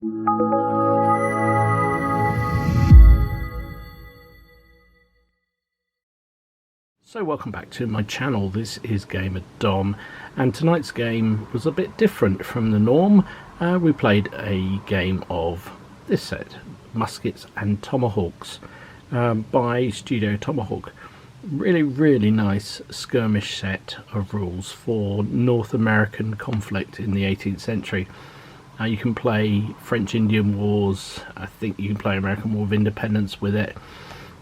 So welcome back to my channel. This is Gamer Dom, and tonight's game was a bit different from the norm. We played a game of this set, Muskets and Tomahawks, by Studio Tomahawk. Really nice skirmish set of rules for North American conflict in the 18th century. You can play French-Indian Wars. I think you can play American War of Independence with it.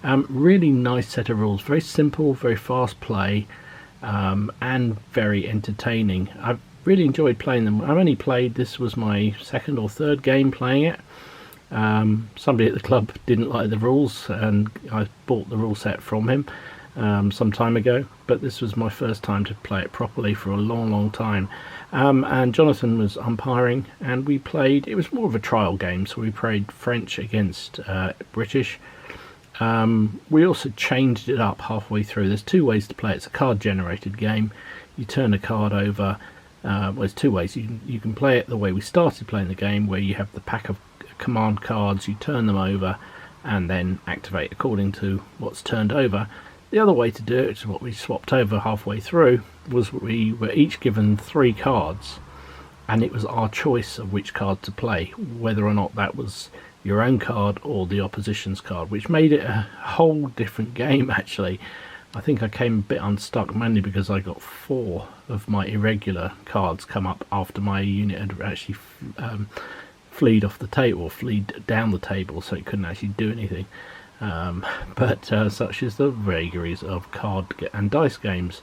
Really nice set of rules, very simple, very fast play, and very entertaining. I've really enjoyed playing them. I've only played, this was my second or third game playing it. Somebody at the club didn't like the rules and I bought the rule set from him some time ago, but this was my first time to play it properly for a long time. And Jonathan was umpiring, and we played, it was more of a trial game, so we played French against British. We also changed it up halfway through. There's two ways to play it. It's a card generated game. You turn a card over. Well, there's two ways. You can play it the way we started playing the game, where you have the pack of command cards, you turn them over and then activate according to what's turned over. The other way to do it, which is what we swapped over halfway through, was we were each given 3 cards, and it was our choice of which card to play, whether or not that was your own card or the opposition's card, which made it a whole different game actually. I think I came a bit unstuck, mainly because I got 4 of my irregular cards come up after my unit had actually fleed off the table, fleed down the table, so it couldn't actually do anything. But such is the vagaries of card and dice games.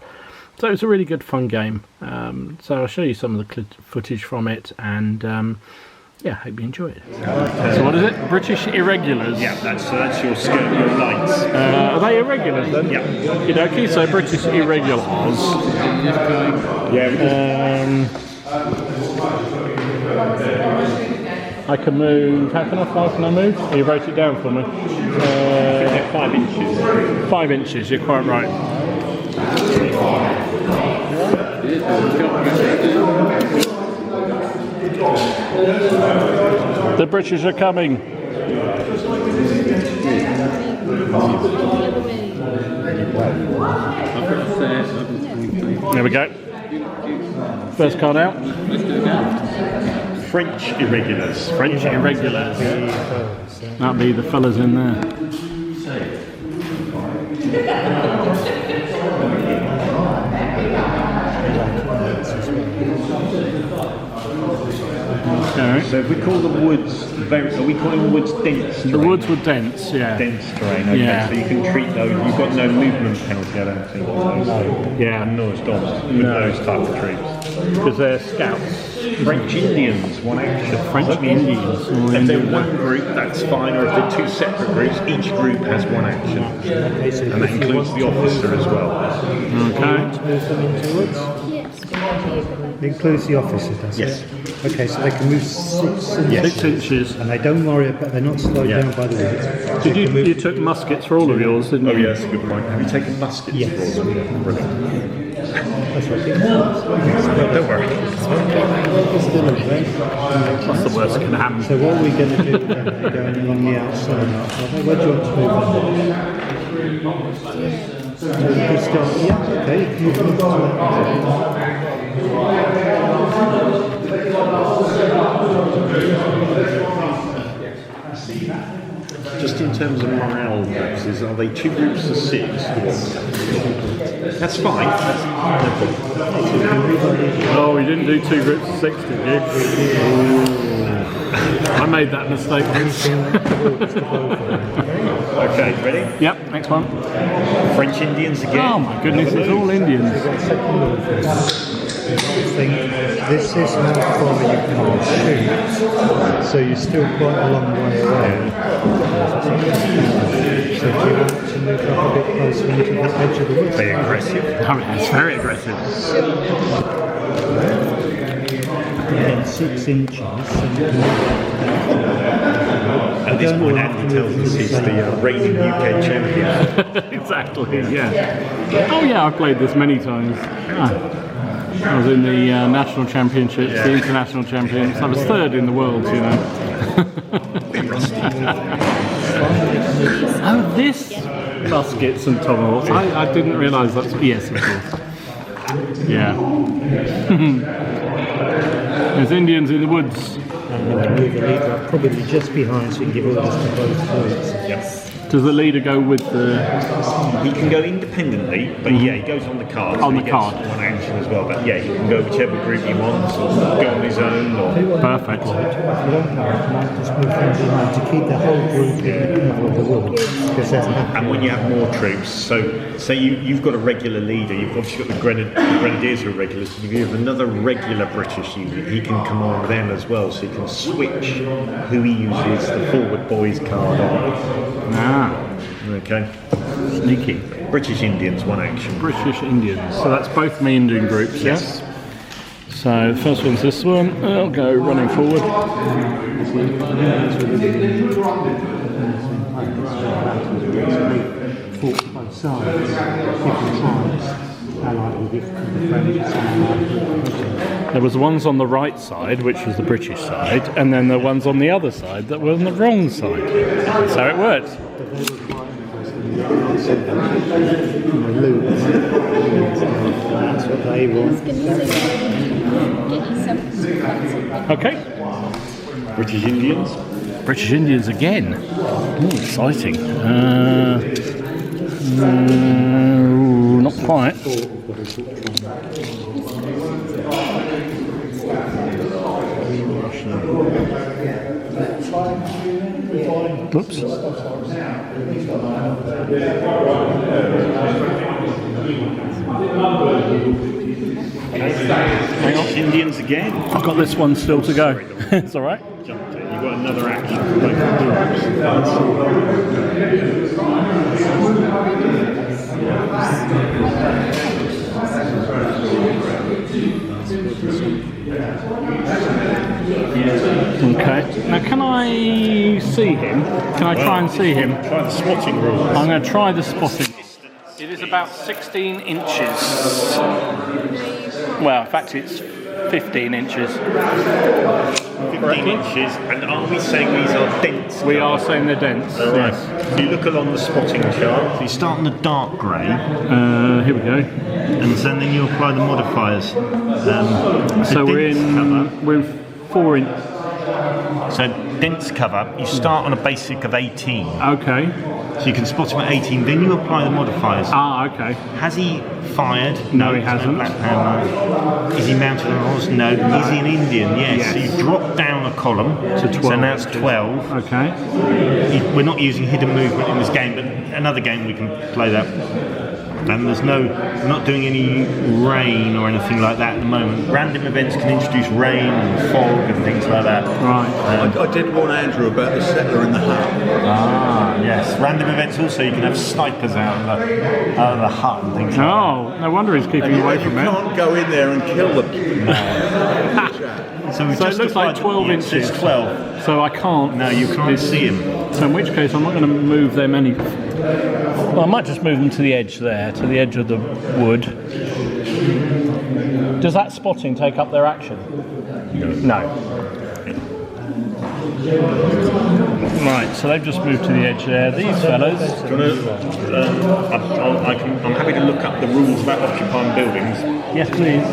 So it's a really good fun game. So I'll show you some of the footage from it, and yeah, hope you enjoy it. So what is it? British irregulars? Yeah, that's your skirt, your lights. Are they irregulars then? Yeah. Okie dokie, so British irregulars. Yeah. I can move, how far can I move? Oh, you wrote it down for me. 5 inches. 5 inches, you're quite right. The British are coming. There we go. First card out. French irregulars. French irregulars. That'll be the fellas in there. Okay. So if we call the woods are we calling the woods dense terrain? The woods were dense, yeah. Dense terrain, okay. Yeah. So you can treat those, you've got no movement penalty, I don't think. No. Yeah. No, it's doms with those type of troops. Because they're scouts. French Indians, 1 action. French Indians. If they're one group, that's fine, or if they're 2 separate groups, each group has 1 action. And that includes the officer as well. Okay. To move them into the woods? It includes the officer, does Yes. it? Okay, so they can move 6 inches. Yes. 6 inches. And they don't worry about, they're not slowed down by the woods. Did you took muskets for all of yours, didn't you? Oh yeah, that's a good point. Have you taken muskets? Yes. For all of them? Brilliant. That's right. Don't worry. What's the worst that can happen? So what are we going to do then? They're going along the outside. Where do you want to move on? So we can start, yeah, okay, you can move on to that. Just in terms of morale purposes, are they 2 groups of 6? That's fine. Oh, you didn't do 2 groups of 6, did you? I made that mistake once. Okay, ready? Yep, next one. French Indians again. Oh my goodness, it's all Indians. This is how far you can shoot, so you're still quite a long way away. So do you want to move up a bit closer into the edge of the woods? Very aggressive. I mean, it's very aggressive. Again, 6 inches. At this point, Andy tells us he's the reigning UK champion. Exactly, yeah. Oh yeah, I've played this many times. I was in the national championships, the international championships. I was 3rd in the world, you know. this? Muskets and Tomahawks. I didn't realise that's... Yes, of course. Yeah. There's Indians in the woods. And we can move the leader up probably just behind so we can give orders to both groups. Yes. Does the leader go with the... He can go independently, but yeah, he goes on the card. On so the he card. gets one action as well, but yeah, he can go whichever group he wants, or go on his own, or... Perfect. If you don't have, might just move them behind to keep the whole group in the cover of the woods. Because that's happening. And when you have more troops, so say you've got a regular leader, you've obviously got the Grenadiers who are regulars, so if you have another regular British unit, he can command them as well, so he can switch who he uses the forward boys card on. Ah, Okay. sneaky. British Indians, one action. British Indians. So that's both me Indian groups, Yes. yeah? So the first one's this one. I'll go running forward. Fought both sides, different tribes, allied with different French. There was the ones on the right side, which was the British side, and then the ones on the other side that were on the wrong side. That's how it worked. But they were quite that's what they want. Okay. British Indians. British Indians again. Ooh, exciting. Not quite. Oops. Hang on. Indians again. I've got this one still to go. It's all right. Jumped it. You've got another action for both Okay. Now, can I see him? Can I try and see him? Try the spotting rules. I'm going to try the spotting. It is about 16 inches. Well, in fact, it's 15 inches. 15 inches, and are we saying these are dense? We are saying they're dense. Right. Yes. So you look along the spotting chart. So you start in the dark grey, Here we go. and then you apply the modifiers. So we're 4 inch. So dense cover, you start on a basic of 18. Okay. So you can spot him at 18, then you apply the modifiers. Ah, okay. Has he fired? No, he there's hasn't. Black hand, no. Is he mounted on a horse? No. Is he an Indian? Yes. Yes. So you drop down a column. To 12. So now it's 12. Okay. We're not using hidden movement in this game, but another game we can play that. And we're not doing any rain or anything like that at the moment. Random events can introduce rain and fog and things like that. Right. I did warn Andrew about the settler in the hut. Ah, yes. Random events also, you can have snipers out of the hut and things like that. Oh, no wonder he's keeping away You from it. can't go in there and kill them. So, So it looks like 12 inches. It's 12. So I can't. No, you can't see him. So in which case I'm not going to move them any. Well, I might just move them to the edge there, to the edge of the wood. Does that spotting take up their action? No. Right, so they've just moved to the edge there. These fellas. I'm happy to look up the rules about occupying buildings. Yes, please. I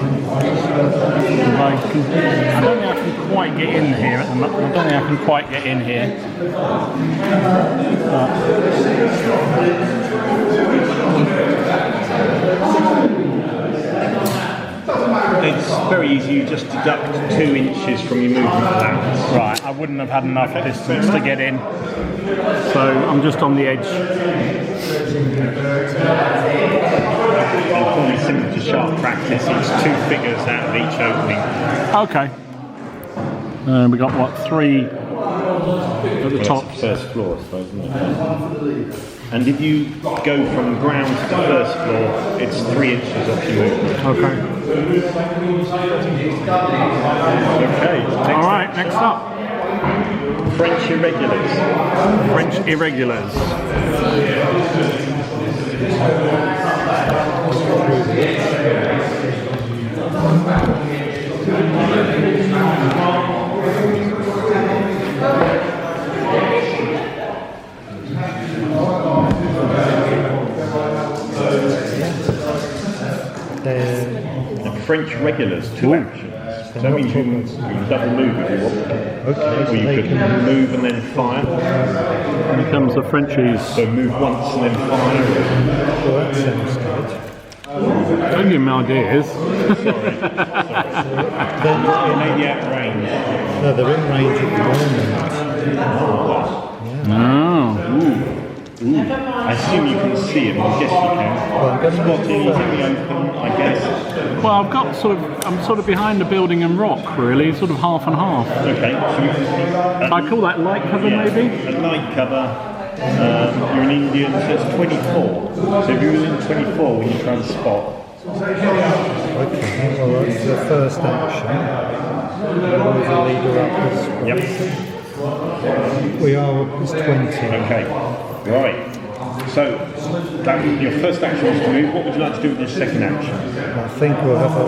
don't think I can quite get in here at the moment. I don't think I can quite get in here. It's very easy, you just deduct 2 inches from your movement allowance. Right, I wouldn't have had enough distance to get in. So I'm just on the edge. I'll call it simple to sharp practice. It's 2 figures out of each opening. Okay. We got what, 3 at the top. First floor, I suppose, isn't it? And if you go from ground to the first floor, it's 3 inches off your movement. Okay. Okay. All right, next up. French irregulars. French irregulars. French regulars, 2 actions. So that means you can double move if you want. Okay, Or you could move and then fire. Here comes the Frenchies. So move once and then fire. Well, that sounds good. Don't give me ideas. Then Maybe out range. no, they're in range at the moment. Oh. I assume you can see him. I guess you can. Well, I'm going to Spotting, he's in the open, I guess. Well, I'm sort of behind the building and rock, really, sort of half and half. Okay, so you can I call that light cover, maybe? a light cover. You're an Indian, so it's 24. So if you're in 24 when you try and spot. Okay, well, that's the first action. Move the leader up this way. Yep. We are up as 20. Okay, right. So that your first action was to move. What would you like to do with your second action? I think we'll have a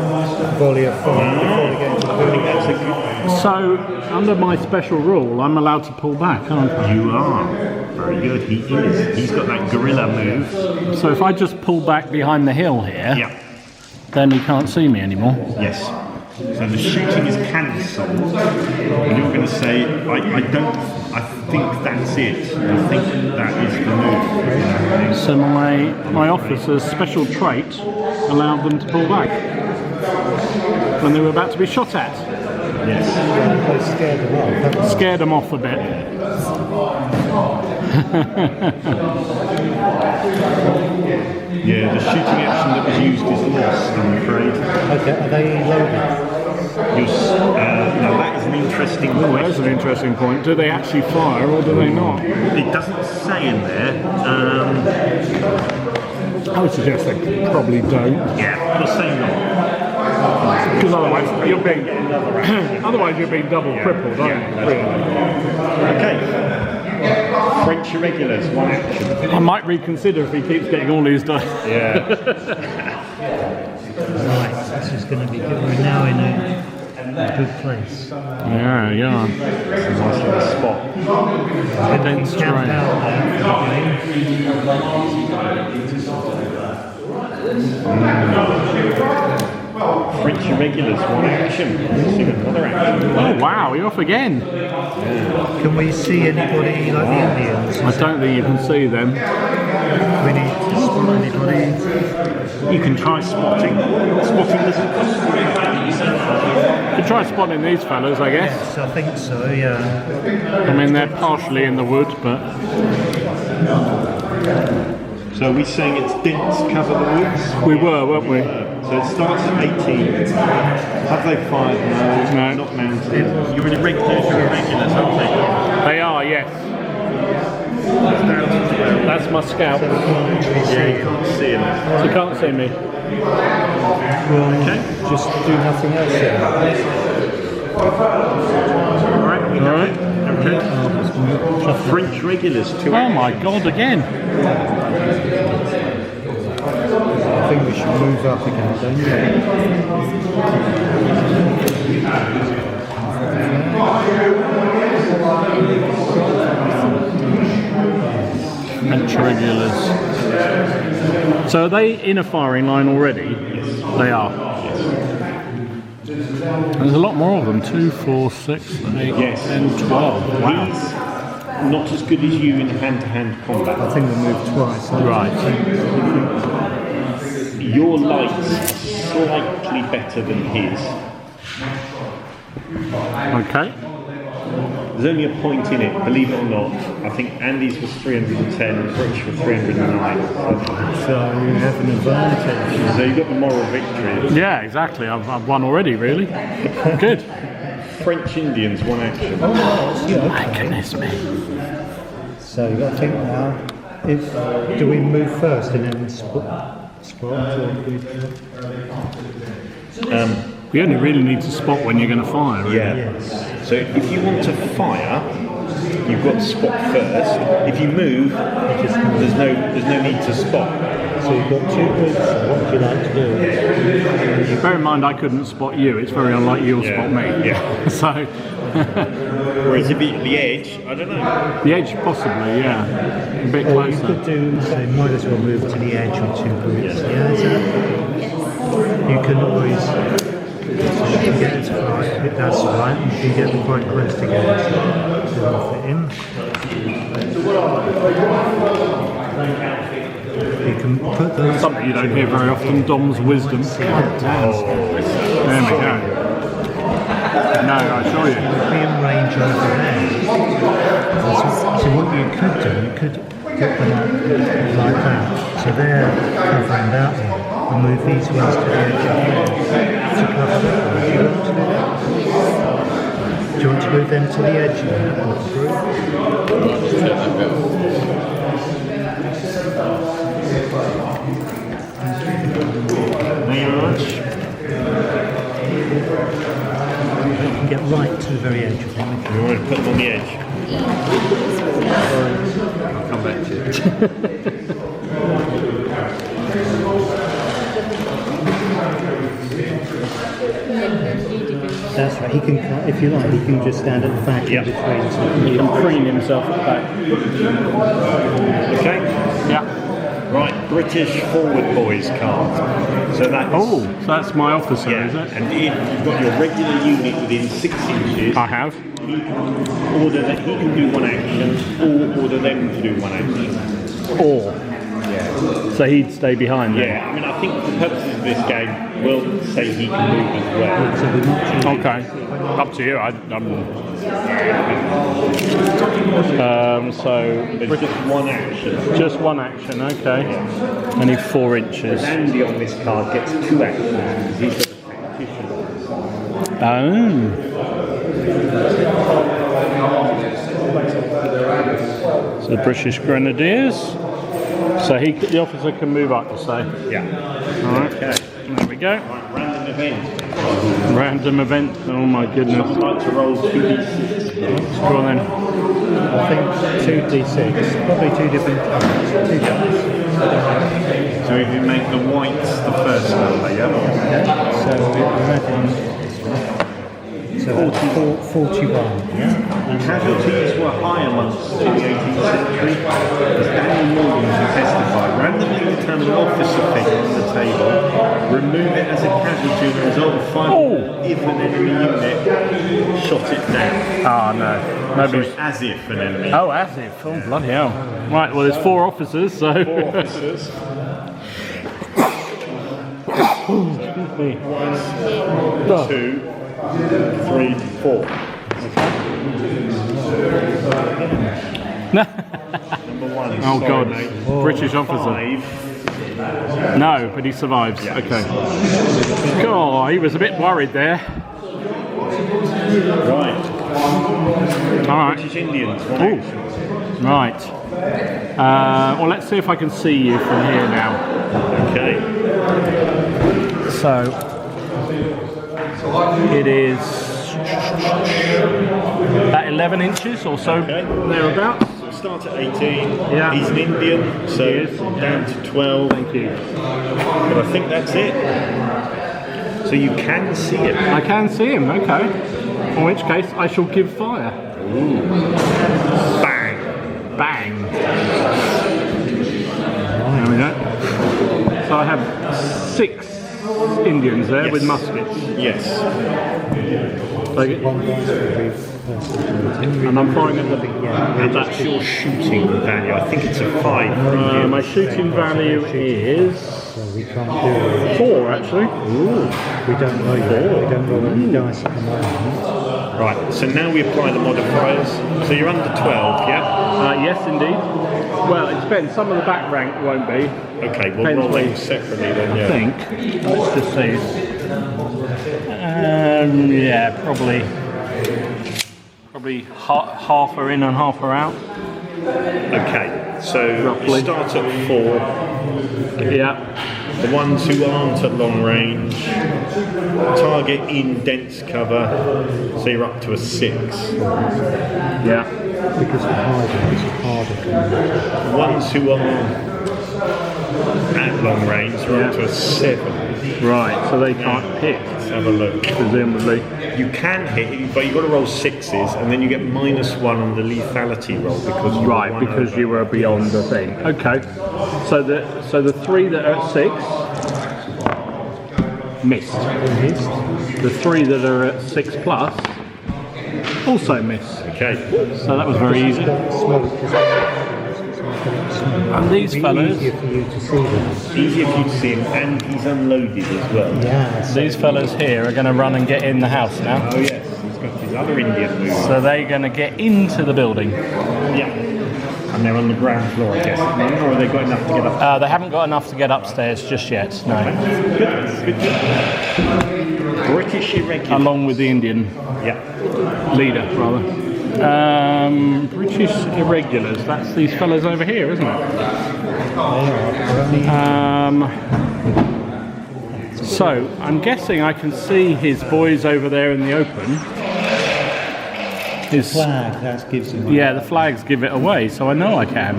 volley of fire before we get into the I think building. that's a good. So, under my special rule, I'm allowed to pull back, aren't I? You are. Very good, he is. He's got that gorilla move. So if I just pull back behind the hill here, Yeah. then he can't see me anymore. Yes. So the shooting is cancelled. And you're going to say, I think that's it. I think that is the move. So my officer's special trait allowed them to pull back when they were about to be shot at. Yes. They scared them off, haven't they? Scared them off a bit. Yeah, the shooting action that was used is lost, I'm afraid. Okay, are they loaded? Now that is an interesting Oh, point. that's an interesting point. Do they actually fire or do they not? It doesn't say in there. I would suggest they probably don't, Yeah, I'll say not. because otherwise you're being double crippled, aren't you? Really? Okay. French irregulars, 1 action. I might reconsider if he keeps getting all these dice. Yeah. Right, this is going to be good. We're now in a good place. Yeah, yeah. It's a nice little spot. Dense Camp terrain. out there French irregulars, 1 action. Let's see another action. Oh wow, you're off again. Can we see anybody like the Indians? I don't think you can see them. We need to spot anybody. You can try spotting. Spotting doesn't cost you. You could try spotting these fellas, I guess. Yes, I think so, yeah. I mean, they're partially in the wood, but So are we saying it's dense cover the woods? we were, weren't we? So it starts at 18. Have they fired? No, No. not mounted. You're in irregulars, aren't they? They are, yes. That's my scout. Yeah, you can't see them. So you can't see me. Well, Okay. just do nothing else then. Alright, we know it. Okay. French regulars, 2 Oh my god, again. I think we should move up again, don't you? French regulars. So are they in a firing line already? Yes. They are. There's a lot more of them. 2, 4, 6, 8, Yes. 10, 12. Wow. He's not as good as you in hand-to-hand combat. I think we moved twice. Right. Your light's slightly better than his. Okay. There's only a point in it, believe it or not. I think Andy's was 310, British was 309. So you have an advantage. So you got the moral victory. Yeah, exactly. I've won already, really. Good. French Indians, 1 action. My goodness me. So you've got to think now. Do we move first and then spot? Or do we... We only really need to spot when you're going to fire. Really. Yeah. Yes. So if you want to fire, you've got to spot first. If you move, there's no need to spot. So you've got 2 groups. What would you like to do? Bear in mind, I couldn't spot you. It's very unlikely you'll spot me. Yeah. So, Whereas if you're at the edge, I don't know. the edge possibly, yeah. A bit Or you closer. could do, so you might as well move to the edge with 2 groups. Yeah, is that? you can always get it right. That's right. You can get them quite close together so they'll fit in. You can put those. Something you don't hear very often. Dom's wisdom. There There we go. No, I assure you. be in range over there. So what you could do, you could put them up like that. So they're covering that one. And move these ones to the edge of to cover that one. Do you want to move them to the edge of that one through? Thank you very much. You can get right to the very edge of them. You want to put them on the edge? I'll come back to it. That's right. He can, if you like, he can just stand at the back in between. So He can preen himself at the back. Okay. Yeah. Right, British Forward Boys card. So that's Oh, so that's my officer, yeah. is it? And if you've got your regular unit within 6 inches, I have. he can order that he can do one action, or order them to do one action. Or. Yeah. So he'd stay behind then? Yeah, I mean, I think for purposes of this game, we'll say he can move as well. So we're not too Okay. Up to you. So There's just one action. just one action, okay. Only 4 inches. Andy on this card gets 2 actions because he's got a tactician. So the British Grenadiers. So the officer can move up, you say? Yeah. All right. Okay. There we go. Right, random event. Random event. Oh my goodness. I'd like to roll 2d6. Go on then. I think 2d6, probably 2 different colours, 2 dice. So if you make the whites the first number, yeah? So we're adding this one. So that's 41, yeah? Casualties were high amongst in the 18th century. As Daniel Morgan can testify, randomly determine officer figure on the table, remove it as a casualty and result of firing if an enemy unit shot it down. Oh no. Nobody's. Sorry, as if an enemy. Oh, as if. Oh, bloody hell. Right, well, there's 4 officers, so. 4 officers. Excuse me. 2, 3, 4. Number 1. Oh, sorry, God. mate. British officer. 5. No, but he survives. Yeah. Okay. God, he was a bit worried there. Right. All right. British Indians. One Ooh. action. Right. Well, let's see if I can see you from here now. Okay. So, it is about 11 inches or so, Okay. thereabouts. So start at 18. Yeah. He's an Indian, so He is. down to 12. Thank you. But I think that's it. So you can see it. I can see him, okay. In which case, I shall give fire. Bang. Bang. There we go. So I have 6 Indians there Yes. with muskets. Yes. Take it. And I'm firing at the. And that's your shooting value. I think it's a 5 for Indians. My shooting value is So we can't do it. 4 actually. We don't know yet. We don't roll any dice at the moment. Right, so now we apply the modifiers. So you're under 12, yeah? Yes, indeed. Well, it depends. Some of the back rank won't be. Okay, we'll Depends roll where- them separately then, I yeah. think. Let's just see. Yeah, probably half are in and half are out. Okay, so Roughly. start at 4. Yeah. The ones who aren't at long range, target in dense cover, so you're up to a 6. Yeah. Because the harder it's harder. The ones who are at long range are up to a 7. Right. So they can't hit, Let's have a look. presumably. You can hit, but you've got to roll 6s, and then you get -1 on the lethality roll because you Right, were because you were beyond the thing. Okay. So the 3 that are at 6. missed. The 3 that are at 6 plus also missed. Okay. So that was very easy. And these fellas, easier for you to see them. Easier for you to see him, and he's unloaded as well. Yeah. these fellas here are going to run and get in the house now. Oh yes, he's got his other Indian move. So they're going to get into the building. Yeah. And they're on the ground floor, I guess, at the moment, or have they got enough to get up? They haven't got enough to get upstairs just yet, no. Good. British irregular. Along with the Indian Yeah. leader, rather. British irregulars, that's these fellas over here, isn't it? So, I'm guessing I can see his boys over there in the open. His Flag, that gives him. Yeah, the flags give it away, so I know I can.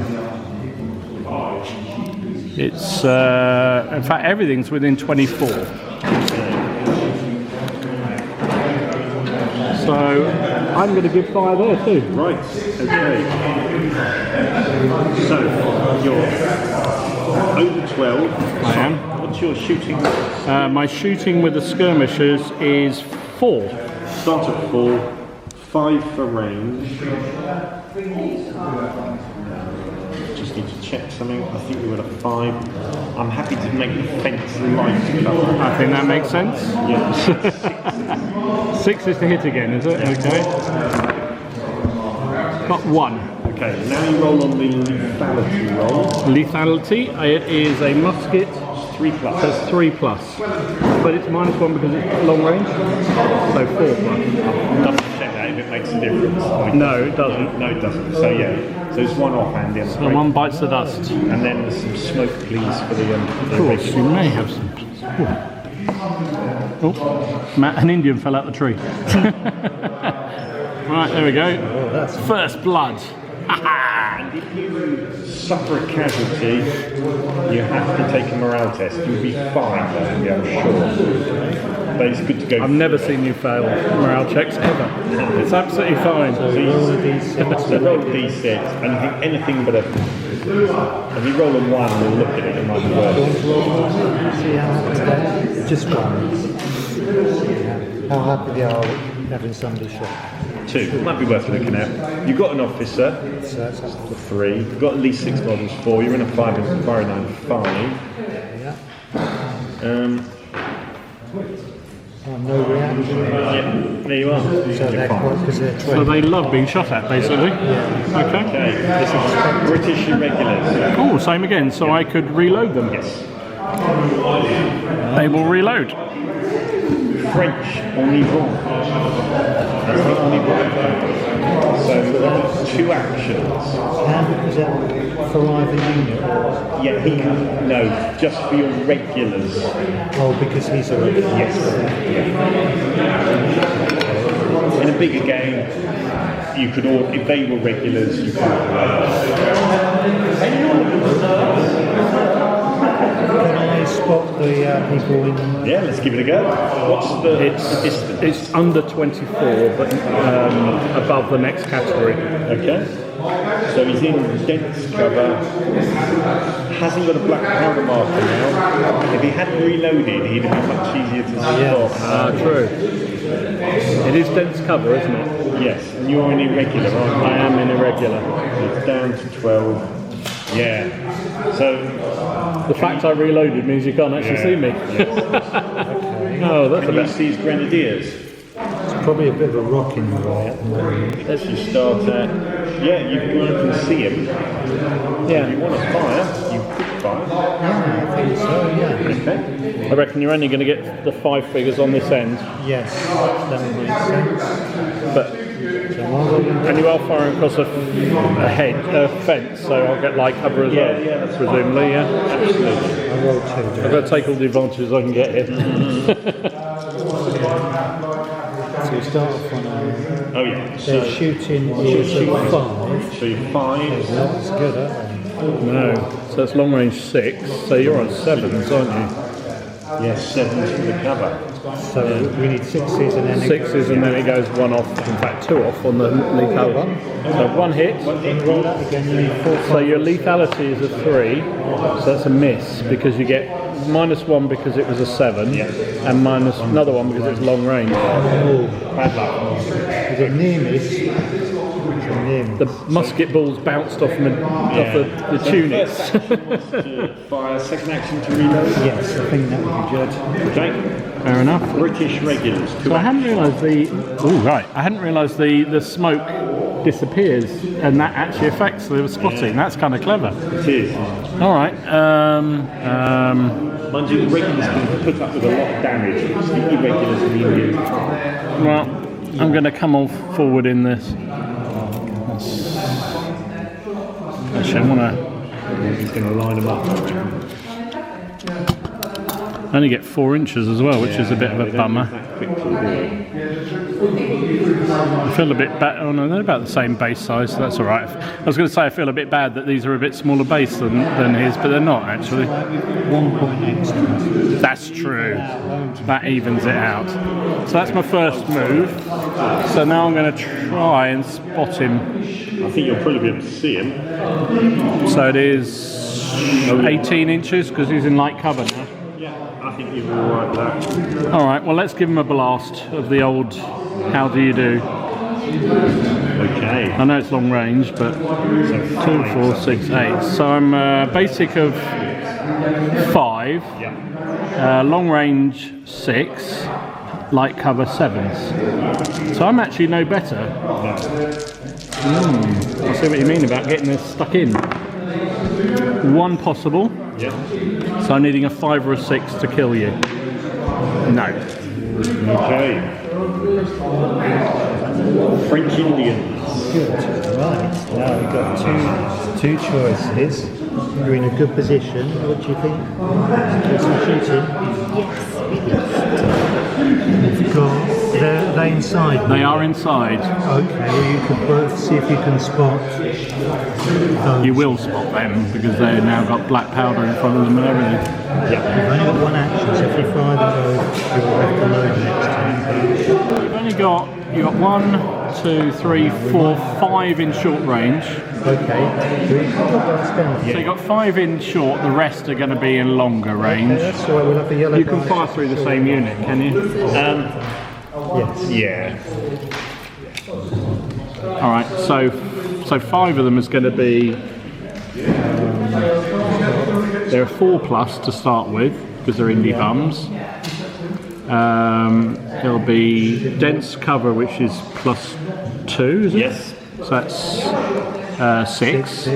It's, in fact, everything's within 24. So, I'm going to give fire there too. Right, okay. So, you're over 12. I am. What's your shooting? My shooting with the skirmishers is 4. Start at 4, 5 for range. Just need to check something. I think we were at a 5. I'm happy to make the fence light cover. I think that makes sense. Yeah. 6 is to hit again, is it? Yeah. Okay. Got 1. Okay, now you roll on the lethality roll. Lethality, it is a musket. 3 plus. That's 3 plus. But it's -1 because it's long range. So 4 plus. Double check that if it makes a difference. No, it doesn't. No, it doesn't. So yeah, so it's 1 off hand in. So 1 bites the dust. And then some smoke, please, for the Of course, you may have some. Oh, an Indian fell out the tree. Right, there we go. First blood. And if you suffer a casualty, you have to take a morale test. You'll be fine, though, I'm sure. But it's good to go. I've never seen you fail morale checks ever. It's absolutely fine. So you roll a d6, and I think anything but a... If you roll a 1, we'll look at it, it might be worse. See how happy they are? Just 1. How happy they are having somebody shot. 2, might be worth looking at. You've got an officer, So that's up for 3. You've got at least 6 models, 4. You're in a 5 and fire 9, 5. yeah. No reaction. Yeah, there you are. So they're quite, because they're So trained. they love being shot at, basically. Okay. Okay, this is British irregulars. Oh, same again. So I could reload them. Yes. They will reload. French on Yvonne. That's the only one. So 2 actions. And is that for either unit? Yeah, he can. No, just for your regulars. Oh, because he's a regular. Yes. In a bigger game, you could all, if they were regulars, you could. Can I spot the people in? Yeah, let's give it a go. What's the distance? It's under 24, but above the next category. Okay. So he's in dense cover. Hasn't got a black powder marker now. If he hadn't reloaded, he'd have been much easier to spot. True. It is dense cover, isn't it? Yes, and you're an irregular, aren't you? I am in irregular. It's down to 12. Yeah. So The fact I reloaded means you can't actually see me. Oh, that's a can you bit. see his grenadiers? It's probably a bit of a rock in the way at the moment. Let's just start at. Yeah, you can see him. If you Yeah. want to fire, you could fire. Yeah, I think so, yeah. Okay. I reckon you're only going to get the 5 figures on this end, Yes, that would make sense. but So I'll go in. and you are firing across a fence, so I'll get light cover as well, Yeah, that's presumably. Yeah. Absolutely. I roll 2. I've got to take all the advantages I can get here. So you start off on Oh yeah. their shooting is at 5. So you're 5. Not as good, are they? No, so that's long range 6. So you're on 7s, aren't you? Yes, 7's for the cover. So we need 6s and then 6s and then it goes 1 off. In fact, 2 off on the lethal. So 1 hit. Then you roll that again, you need 4. So your lethality is a 3. So that's a miss because you get -1 because it was a 7, Yeah. and minus another 1 because it's long range. Bad luck. Is it near miss? It's a near miss. The musket balls bounced off the tunics. Fire second action to reload. Yes, I think that would be good. Okay. Fair enough. British regulars. So I hadn't realised I hadn't realised the smoke disappears and that actually affects the spotting. That's kind of clever. It is. All right. Mind you, the regulars can put up with a lot of damage. It's the irregulars and the Indians. Well, I'm going to come all forward in this. Actually, I want to. He's going to line them up. I only get 4 inches as well, which is a bit of a bummer. I feel a bit bad. Oh no, they're about the same base size, so that's all right. I was going to say I feel a bit bad that these are a bit smaller base than his, but they're not actually. 1 point extra. That's true. That evens it out. So that's my first move. So now I'm going to try and spot him. I think you'll probably be able to see him. So it is 18 inches because he's in light cover now. I think you're all right with that. All right, well, let's give him a blast of the old how do you do. Okay. I know it's long range, but 2, 4, 6, 8. So I'm basic of 5, long range 6, light cover 7s. So I'm actually no better. I see what you mean about getting this stuck in. 1 possible. Yeah. So I'm needing a 5 or a 6 to kill you. No. Okay. French Indians. Good. Right. Now we've got two choices. You're in a good position. What do you think? Do some shooting? You've got. Are they inside? They are inside. Okay. Well, you could both see if you can spot. You will spot them because they've now got black powder in front of them and everything. You've only got 1 action, so if you fire them both, you'll have to load next time. You've only got 1, 2, 3, 4, 5 in short range. Okay. So you've got 5 in short, the rest are going to be in longer range. That's all right, we'll have the yellow. You can fire through the same unit, can you? Yes. Yeah. Alright, so 5 of them is going to be... there are 4+ to start with, because they're indie bums. There'll be dense cover, which is +2, is it? Yes. So that's 6.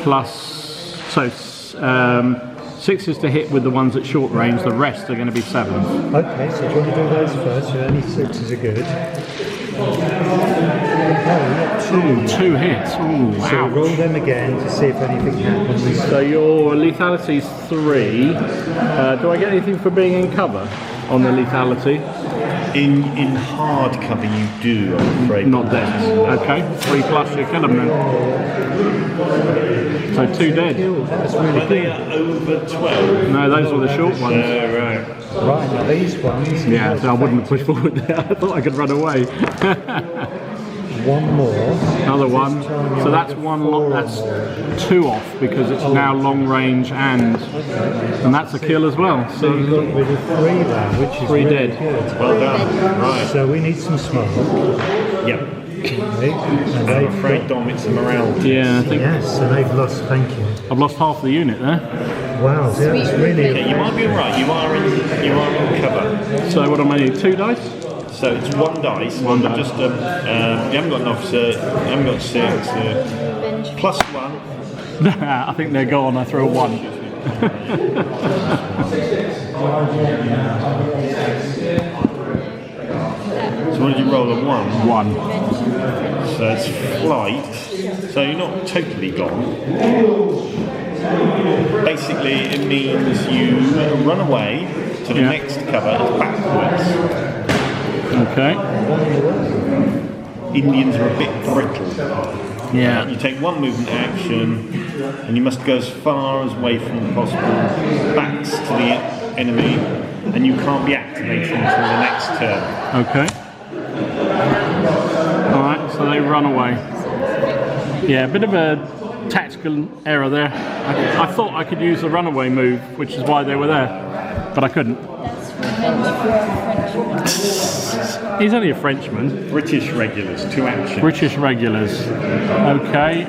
Plus... So 6 is to hit with the ones at short range, the rest are going to be 7s. Okay, so do you want to do those first? So only 6s are good. Oh, we got 2. 2 hits. Ooh, So ouch. roll them again to see if anything happens. So your lethality's 3. Do I get anything for being in cover on the lethality? In hard cover you do, I'm afraid. Not dead. Okay, 3+, you kill them then. So 2 dead. That's really But they good. are over 12. No, those were the short ones. Right. Right, now these ones. Yeah, so I wouldn't have pushed forward there. I thought I could run away. 1 more. Another 1. So that's 1 that's 2 off because it's now long range and that's a kill as well. So you got rid of 3 there, which is 3 really dead. good. Well done. Right. So we need some smoke. Yep. Okay. And I'm afraid Dom, it's a morale. Yeah, I think Yes, so they've lost. Thank you. I've lost half the unit there. Wow, that's really. Yeah, you might be right. You are in cover. So what am I need? 2 dice? So it's 1 dice. One dice. Just you haven't got an officer. You haven't got 6. +1. I think they're gone. I throw a 1. So what did you roll? A 1. 1. So it's flight. So you're not totally gone. Basically, it means you run away to the next cover backwards. Okay. Indians are a bit brittle. Yeah. You take 1 movement action, and you must go as far away from possible backs to the enemy, and you can't be activated until the next turn. Okay. Alright, so they run away. Yeah, a bit of a tactical error there. I thought I could use the runaway move, which is why they were there, but I couldn't. That's revenge for a Frenchman. He's only a Frenchman. British regulars, 2 actions. British regulars. Okay.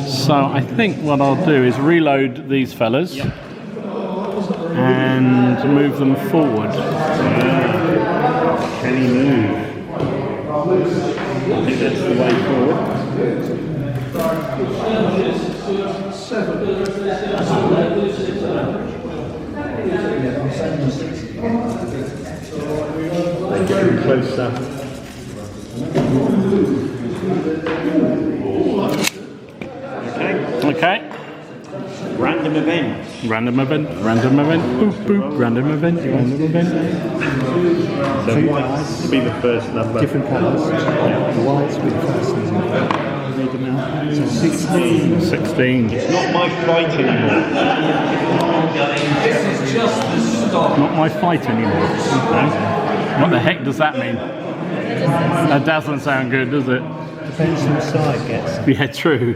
So I think what I'll do is reload these fellas and move them forward. Can he move? I think that's the way forward. They're getting closer. Okay. Random event. Random event. Random event. Boop boop. Random event. Random event. So whites will be the first number. Different colours. The whites with the first ones. Read them out. So 16. 16. It's not my fight anymore. Not my fight anymore. Okay. What the heck does that mean? That doesn't sound good, does it? Depends whose side gets. Yeah, true.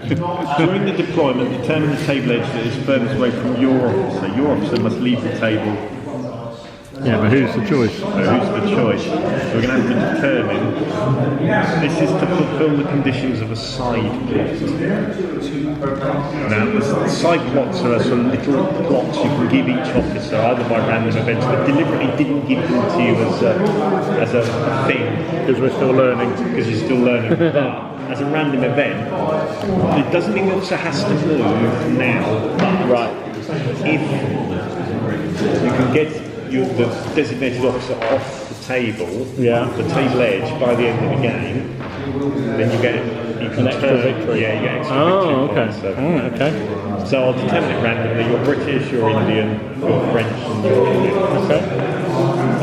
During the deployment, determine the table edge that is furthest away from your officer. Your officer must leave the table. Yeah, but who's the choice? So who's the choice? So we're going to have to determine. This is to fulfil the conditions of a side plot. Now, the side plots are sort of little plots you can give each officer, either by random events, but deliberately didn't give them to you as a thing. Because we're still learning. Because you're still learning. But as a random event, it doesn't mean the officer has to move now. But Right. if you can get the designated officer off the table, Yeah. the table edge by the end of the game, then you can An extra turn, victory. Yeah, you get extra Oh, victory okay. points. So, Okay. so I'll determine it randomly. You're British, you're Indian, you're French, and you're Indian. Okay.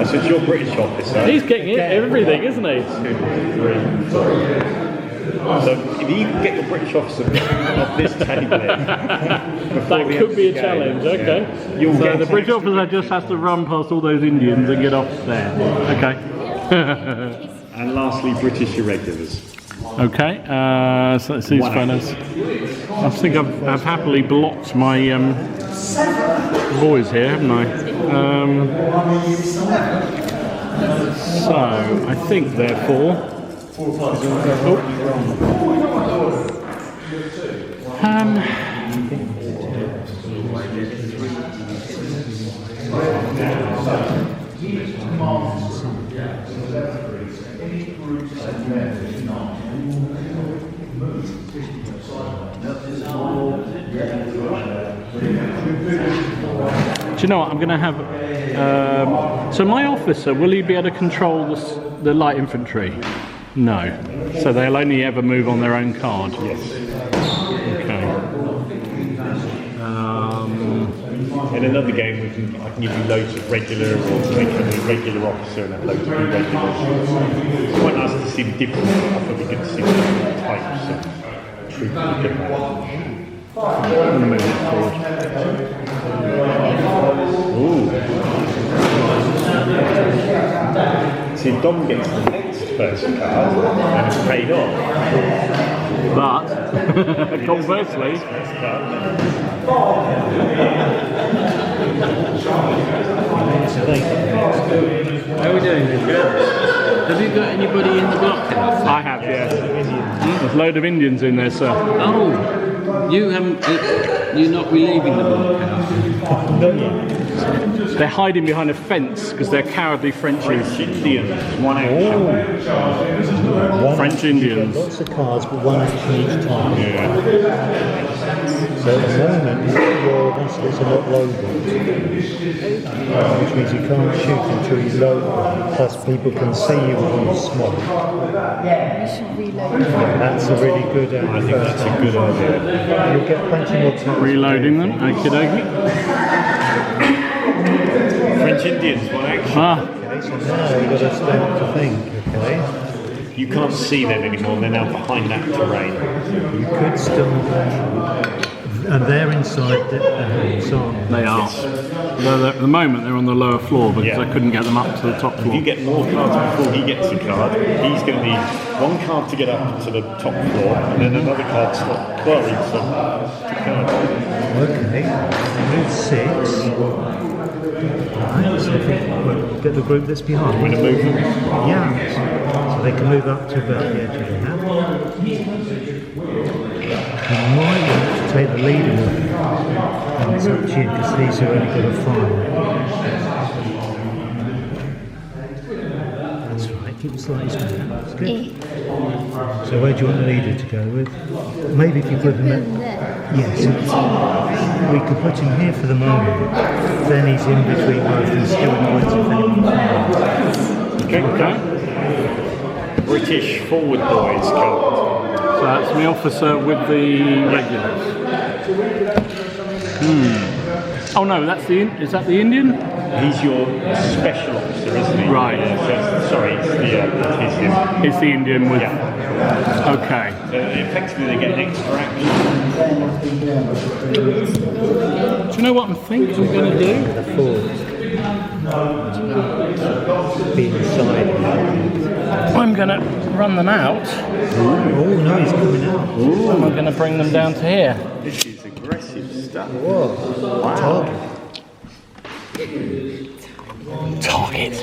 So it's your British officer. He's getting everything, isn't he? 2, 3, 4. So if you can get your British officer off this table edge, That could be a challenge. Okay. You'll So get the British officer just has to run past all those Indians and get off there. Okay. and lastly, British irregulars. Okay. So let's see these fellas. I think I've happily blocked my boys here, haven't I? So I think therefore. Do you know what? I'm going to have. So my officer, will he be able to control the light infantry? No. So they'll only ever move on their own card. Yes. Okay. In another game, I can give you loads of regular, or make them a regular officer and have loads of irregulars. It's quite nice to see the different. I thought it'd be good to see the different types of troops. I'm going to move it forward. Ooh. See, Dom gets the next first card and it's paid off. But conversely, How are we doing then, Joe? Have you got anybody in the blockhouse? I have, yes. There's a load of Indians in there, sir. Oh, you haven't. You're not relieving the blockhouse. They're hiding behind a fence because they're cowardly Frenchies. French Indians, 1 action. French Indians. Lots of cards, but 1 action each time. Yeah. So at the moment, your muskets are not loaded, which means you can't shoot until you load them. Plus, people can see you when you smoke. We should reload. That's a really good. I think that's a good idea. You'll get plenty more time. Reloading them, okie dokie. French Indians, 1 action. Ah, Okay, so now you've got to start to think. Okay, You can't see them anymore, they're now behind that terrain. you could still And they're inside the house, aren't they? They are. At the moment, they're on the lower floor because I couldn't get them up to the top If floor. you get more cards before he gets a card, he's going to need one card to get up to the top floor, and then another card to stop quarrying some cards. Okay, move 6. Right, so I think we'll get the group that's behind. We're going to move them. Yeah, so they can move up to about the edge of the map. You might want to take the leader with you. And it's up to you because these are only going to fire. That's right, keep the slightest map. That's good. So where do you want the leader to go with? Maybe if you put him at... Yes, we could put him here for the moment. Then he's in between both and still points if anyone fires. Okay. British forward boys card. So that's the officer with the regulars. Oh no, is that the Indian? He's your special officer, isn't he? Right. Sorry, it's him. It's the Indian with... Yeah. Okay. So effectively they get an extra action. Do you know what I'm thinking I'm going to do? The forwards. Be inside. I'm going to run them out. Oh no, he's coming out. And I'm going to bring them down to here. This is aggressive stuff. Whoa. Wow. Target.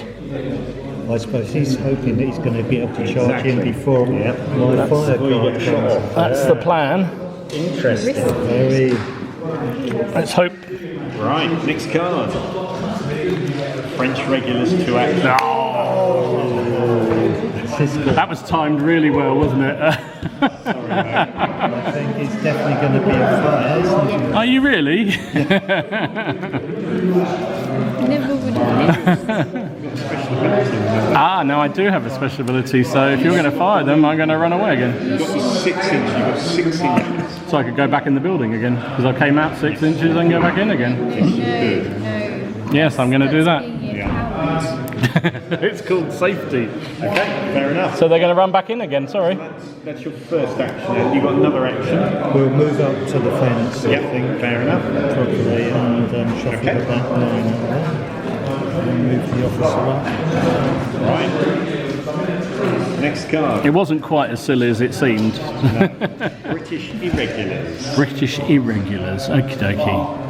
I suppose he's hoping that he's going to be able to charge in before my fire card comes. That's the plan. Interesting. Very. Let's hope. Right, next card. French regulars to action. That was timed really well, wasn't it? I think it's definitely going to be a fire, isn't it? Are you really? Never would have No, I do have a special ability, so if you're going to fire them, I'm going to run away again. You've got 6 inches, you've got 6 inches. So I could go back in the building again, because I came out 6 inches and go back in again. No. Yes, I'm going to do that. Yeah. It's called safety. Okay, fair enough. So they're going to run back in again, sorry. That's your first action, and you've got another action. We'll move up to the fence, I Yeah, think, fair enough. properly, and shuffle the back line out there. And move the officer up. Right. Next card. It wasn't quite as silly as it seemed. British irregulars. British irregulars, okie dokie.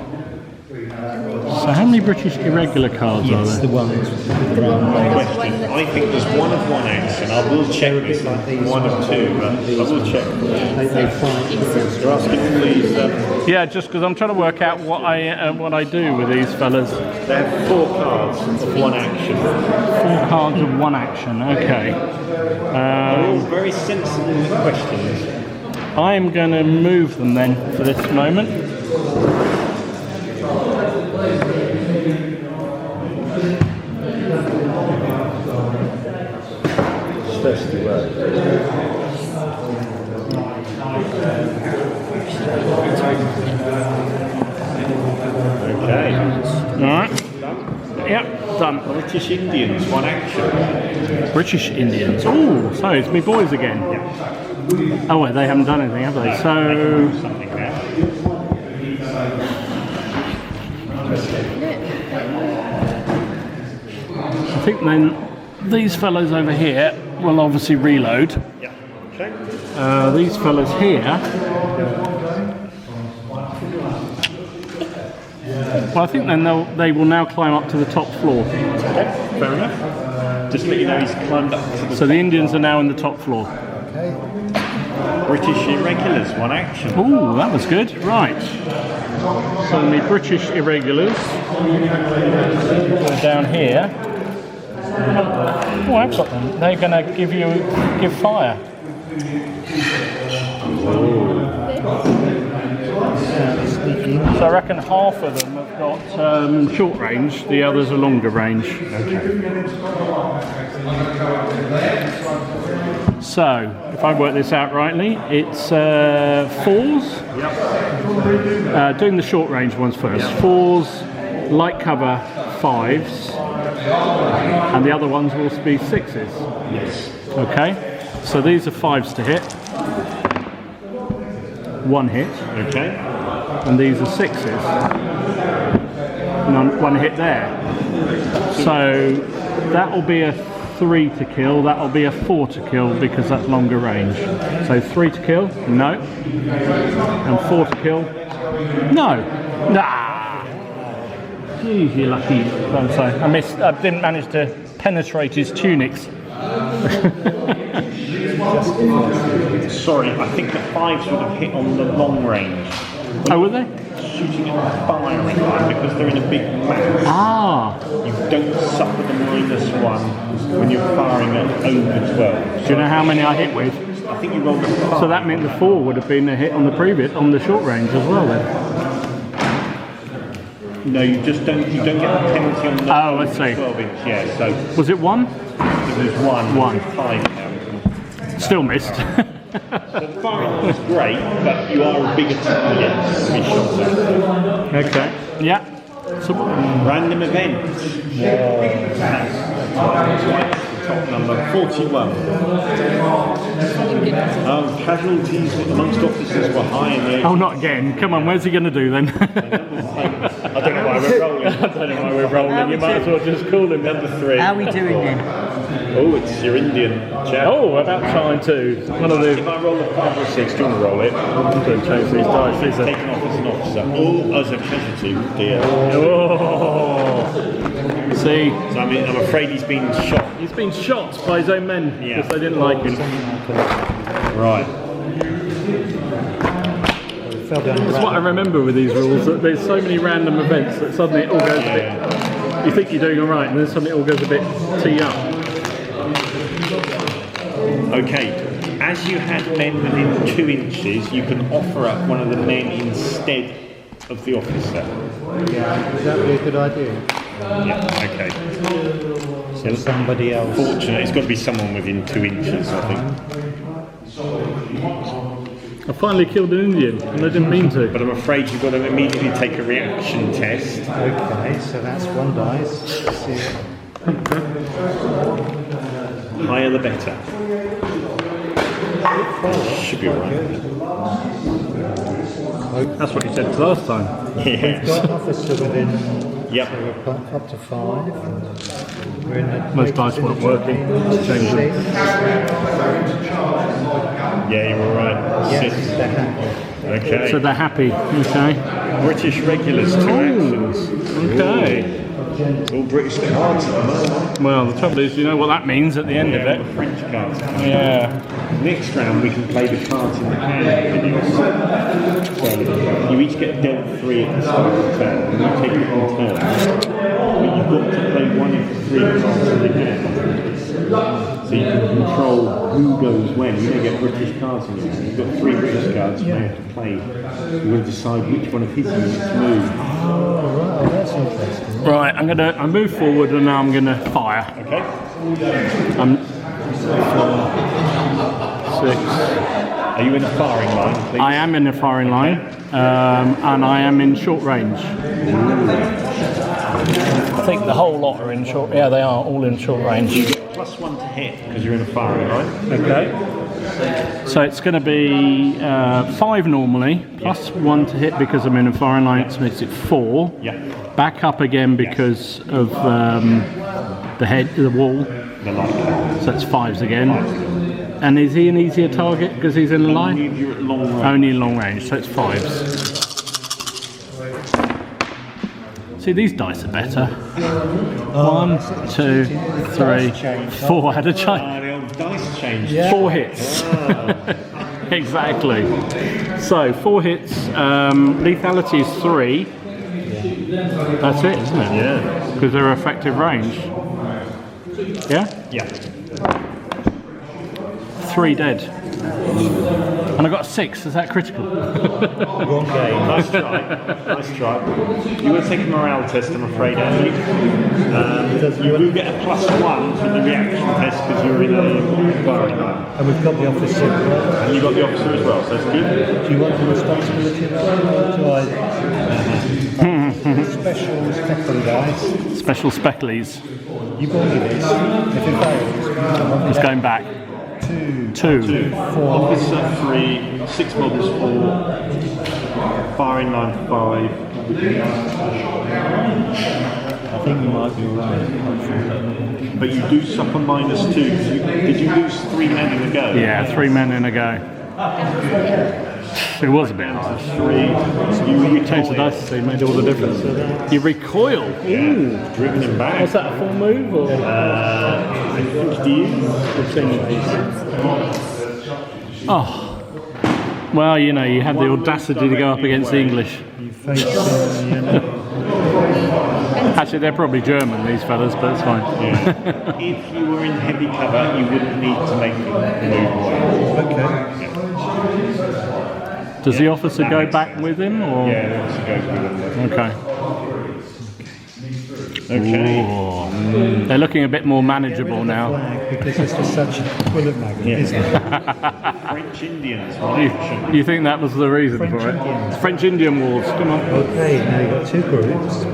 So how many British irregular cards are Yes, there? the ones with the brown base. Question. I think there's one of one action. I will check this. One of two, but I will check. They fight. You're asking please. Yeah, just because I'm trying to work out what I do with these fellas. They have 4 cards of one action. 4 cards of one action, okay. They're all very sensible questions. I'm going to move them then for this moment. Okay. Alright. Yep, done. British Indians, one action. British Indians. Oh, so it's me boys again. Oh wait, they haven't done anything, have they? So Something now. I think then these fellows over here will obviously reload. Yeah. Okay. These fellas here. Well, I think then they will now climb up to the top floor. Okay. Fair enough. Just to let you know, he's climbed up to the So the Indians are now in the top floor. British irregulars, one action. Ooh, that was good. Right. So the British irregulars are down here. Oh, I've got them. They're going to give fire. So I reckon half of them have got short range, the others are longer range. So, if I work this out rightly, it's 4s. Doing the short range ones first. 4s, light cover 5s, and the other ones will be 6s. Yes. Okay, so these are 5s to hit. 1 hit. Okay. and these are 6s. And one hit there. So that'll be a 3 to kill, that'll be a 4 to kill because that's longer range. So 3 to kill, no. And 4 to kill, no. Nah. Jeez, you lucky. I'm sorry. I didn't manage to penetrate his tunics. Sorry, I think the 5s would have hit on the long range. Oh, were they? Shooting at the firing line because they're in a big mass. Ah. You don't suffer the -1 when you're firing at over 12. Do you know how many I hit with? I think you rolled a 5. So that meant the 4 would have been a hit on the previous, on the short range as well then. No, you just don't. You don't get the penalty on the Oh, let's see. 12-inch. Yeah, so Was it 1? it was 1. One. 5 now. Still missed. The firing line is great, but you are a bigger target to be shot at. Okay. Yeah. So, Random event. Top number 41. Casualties amongst officers were high in the. oh, not again. Come on, where's he going to do then? I don't know why we're rolling. I don't know why we're rolling. You might as well just call him Number 3. How are we doing then? Oh, it's your Indian chap. Oh, about time too. One of the. If I roll a 5 or a 6, do you want to roll it? I'm going to change these dice. These are. Taken off as an officer. Oh, as a casualty, dear. Oh. See, So I'm afraid he's been shot. he's been shot by his own men Yeah. because they didn't like him. Right. Fell down the That's what I remember with these rules, that there's so many random events that suddenly it all goes a bit. You think you're doing all right, and then suddenly it all goes a bit tee up. Okay. As you had men within 2 inches, you can offer up one of the men instead of the officer. Would that be a good idea? Yeah. Okay. So somebody else. Fortunate. It's got to be someone within 2 inches, I think. I finally killed an Indian, and I didn't mean to. But I'm afraid you've got to immediately take a reaction test. Okay, so that's 1 dice. Let's see. Higher the better. Should be alright. That's what you said last time. Yeah. Got an officer within. Yep. So we're up to 5. We're in the Most dice weren't working. Let's change them. Yeah, you're alright. Yes, 6. they're happy. Okay. So they're happy. Okay. British regulars, 2 actions. Okay. It's all British cards at the moment. Well, the trouble is, you know what that means at the end of it. French cards. Yeah. Next round we can play the cards in the hand videos. So you each get dealt 3 at the start of the turn, and you take it in turn. But you've got to play one of the 3 cards in the hand. So you can control who goes when. You don't get British cards in your hand. You've got 3 British cards, you have to play. You're going to decide which one of his units move. Oh, right. Oh, that's interesting. Right, I move forward and now I'm gonna fire. Okay? I'm 4, 6. Are you in a firing line, please? I am in the firing line, and I am in short range. I think the whole lot are in short. Yeah, they are all in short range. You get +1 to hit because you're in a firing line. Okay. So it's going to be 5 normally, +1 to hit because I'm in a firing line. It makes it 4. Yeah. Back up again because of the wall. The light card. So that's 5s again. And is he an easier target because he's in the line? Only if you're at long range. Only long range, so it's 5s. See, these dice are better. 1, 2, 3, 4. Had a change. The old dice change. 4 hits. Exactly. So 4 hits. Lethality is 3. That's it, isn't it? Yeah. Because they're effective range. Yeah. Yeah. 3 dead. And I got a 6. Is that critical? Wrong game. Nice try. Nice try. You will take a morale test, I'm afraid, Andy. You will get a +1 from the reaction test because you're in a firing line. And we've got the officer. And you got the officer as well, so that's good. Do you want the responsibility of that? Special speckle guys. Special specklies. You bought me this. If it fails, It's going back. 2. 2. Officer 3, 6 models 4, firing line 5. I think you might be right. But you do suffer -2. Did you lose 3 men in a go? Yeah, 3 men in a go. It was a bit harsh. 3. You changed the dice to see, it made all the difference. You recoil. Ooh. Driven him back. Was that a full move? Or? I think he is. Oh. Well, you know, you had the audacity to go up against the English. You face Actually, they're probably German, these fellas, but it's fine. If you were in heavy cover, you wouldn't need to make the move away. Okay. Does the officer go back with him, or? Yeah, the officer goes with him. Okay. Okay. Ooh. They're looking a bit more manageable now. Flag, because it's just such a bullet magnet, isn't it? French Indians. You think that was the reason French for it? Indians. French Indian Wars, come on. Okay, now you've got 2 groups.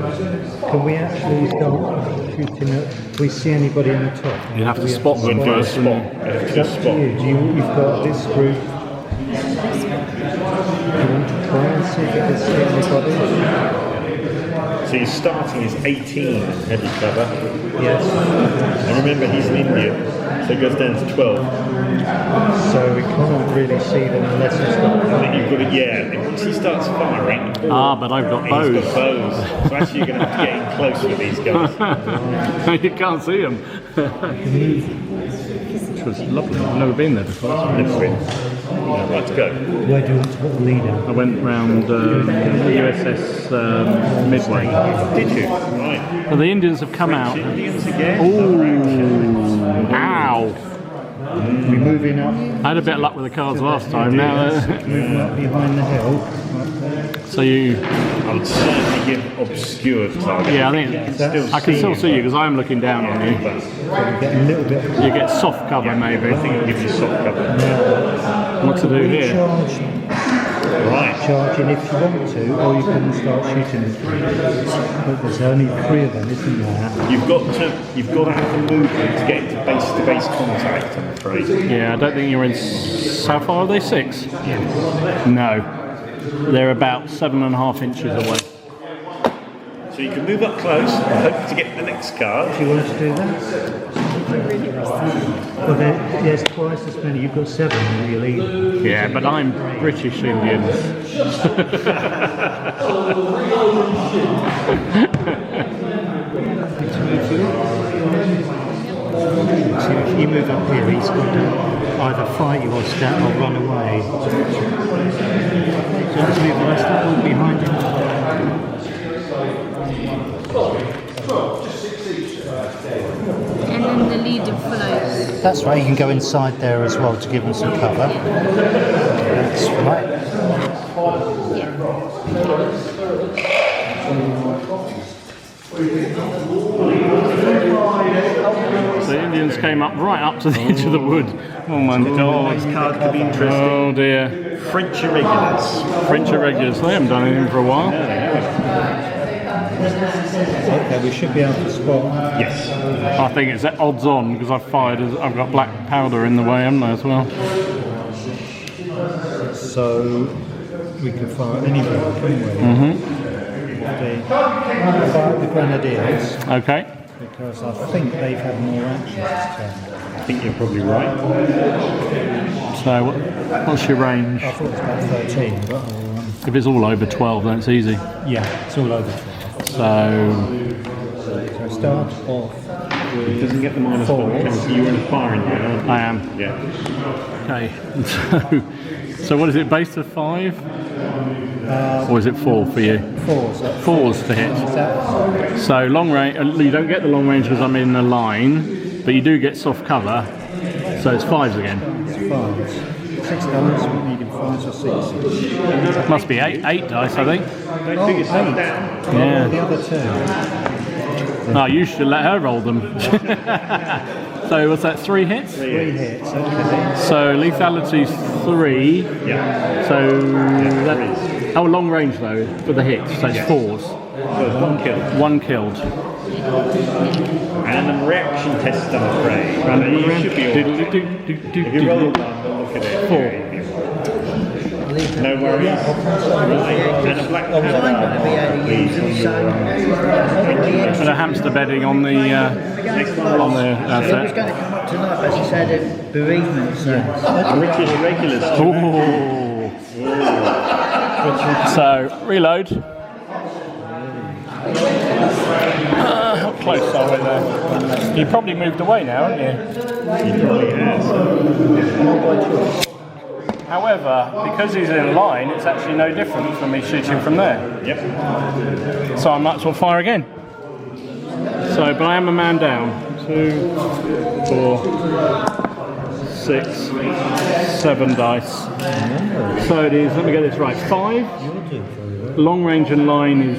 Can we actually start shooting at... we see anybody in the top? You have to We spot them Do a first. spot. It's up to you. You've got this group. Do you want to try and see if it is anybody? So your starting is 18 heavy cover. Yes. And remember, he's an Indian, so it goes down to 12. So we can't really see them unless it's got... And then you've got it, yeah. And once he starts firing, Ah, but I've got he's bows. got bows. So actually, you're going to have to get in close with these guys. You can't see them. Which was lovely. I've never been there before. Never been. Yeah, right to go. Where do you want to put the leader? I went round USS Midway. Did you? Right. Well, the Indians have come out. Indians again. Ooh! Ow! We're moving up. I had a bit of luck with the cards last time. Now, Moving up behind the hill. so you, I would certainly give obscured target. yeah, I think I can still see you because I am looking down on you. So we get a little bit... You get soft cover maybe. I think it'll give you soft cover. What to do We here? Right. charging if you want to, or you can start shooting them. But there's only 3 of them, isn't there? You've got to have the movement to get into base-to-base contact, I'm afraid. Yeah, I don't think you're in. How far are they? 6? No, they're about 7.5 inches away. So you can move up close and hope to get the next card. Do you want to do that? Well, there's twice as many. You've got 7 really. Yeah, but I'm British Indian. So if you move up here, he's got to either fight you or stand or run away. So let's move the rest up all behind him. And then the leader follows. That's right, you can go inside there as well to give them some cover. That's right. So the Indians came up right up to the edge of the wood. Oh my god. Next card could be interesting. Oh dear. French irregulars. French irregulars, they haven't done anything for a while. Okay, we should be able to spot. Yes. I think it's at odds on because I've got black powder in the way, haven't I, as well? So we can fire anywhere, couldn't we? Fire the Grenadiers, Okay. because I think they've had more action this turn. I think you're probably right. So what's your range? I thought it was about 13, but If it's all over 12, then it's easy. yeah, it's all over 12. So So start off It doesn't get the minus Four. one. You're in a firing line, aren't you? I am. Yeah. Okay. So what is it, base of 5? Or is it 4 for you? 4. So 4's to hit. that, So long range, you don't get the long range because I'm in a line, but you do get soft cover, so it's 5s again. it's 5s. 6 dice, we need 5s or 6s. Must be 8 dice, I think. Don't dig yourself 8. down. Yeah. The other 2. No, you should let her roll them. So what's that, 3 hits? 3 hits, okay. So lethality's 3. Yeah. So that, long range though for the hits. So it's 4s. Well, 1 kill. 1 killed. And a reaction test, I'm afraid. You should be all right. If you roll one, we'll look at it. 4. No worries. Right. And a black panda, please. And a hamster bedding on the Next one. on the He was that's going it. to come up tonight, but he said bereavement. So. British regulars. Ooh. So reload. How close are we there? You probably moved away now, haven't you? He probably has. However, because he's in line, it's actually no different from me shooting from there. Yep. So I might as well fire again. So, but I am a man down. 2, 4, 6, 7 dice. So it is, let me get this right, 5. Long range and line is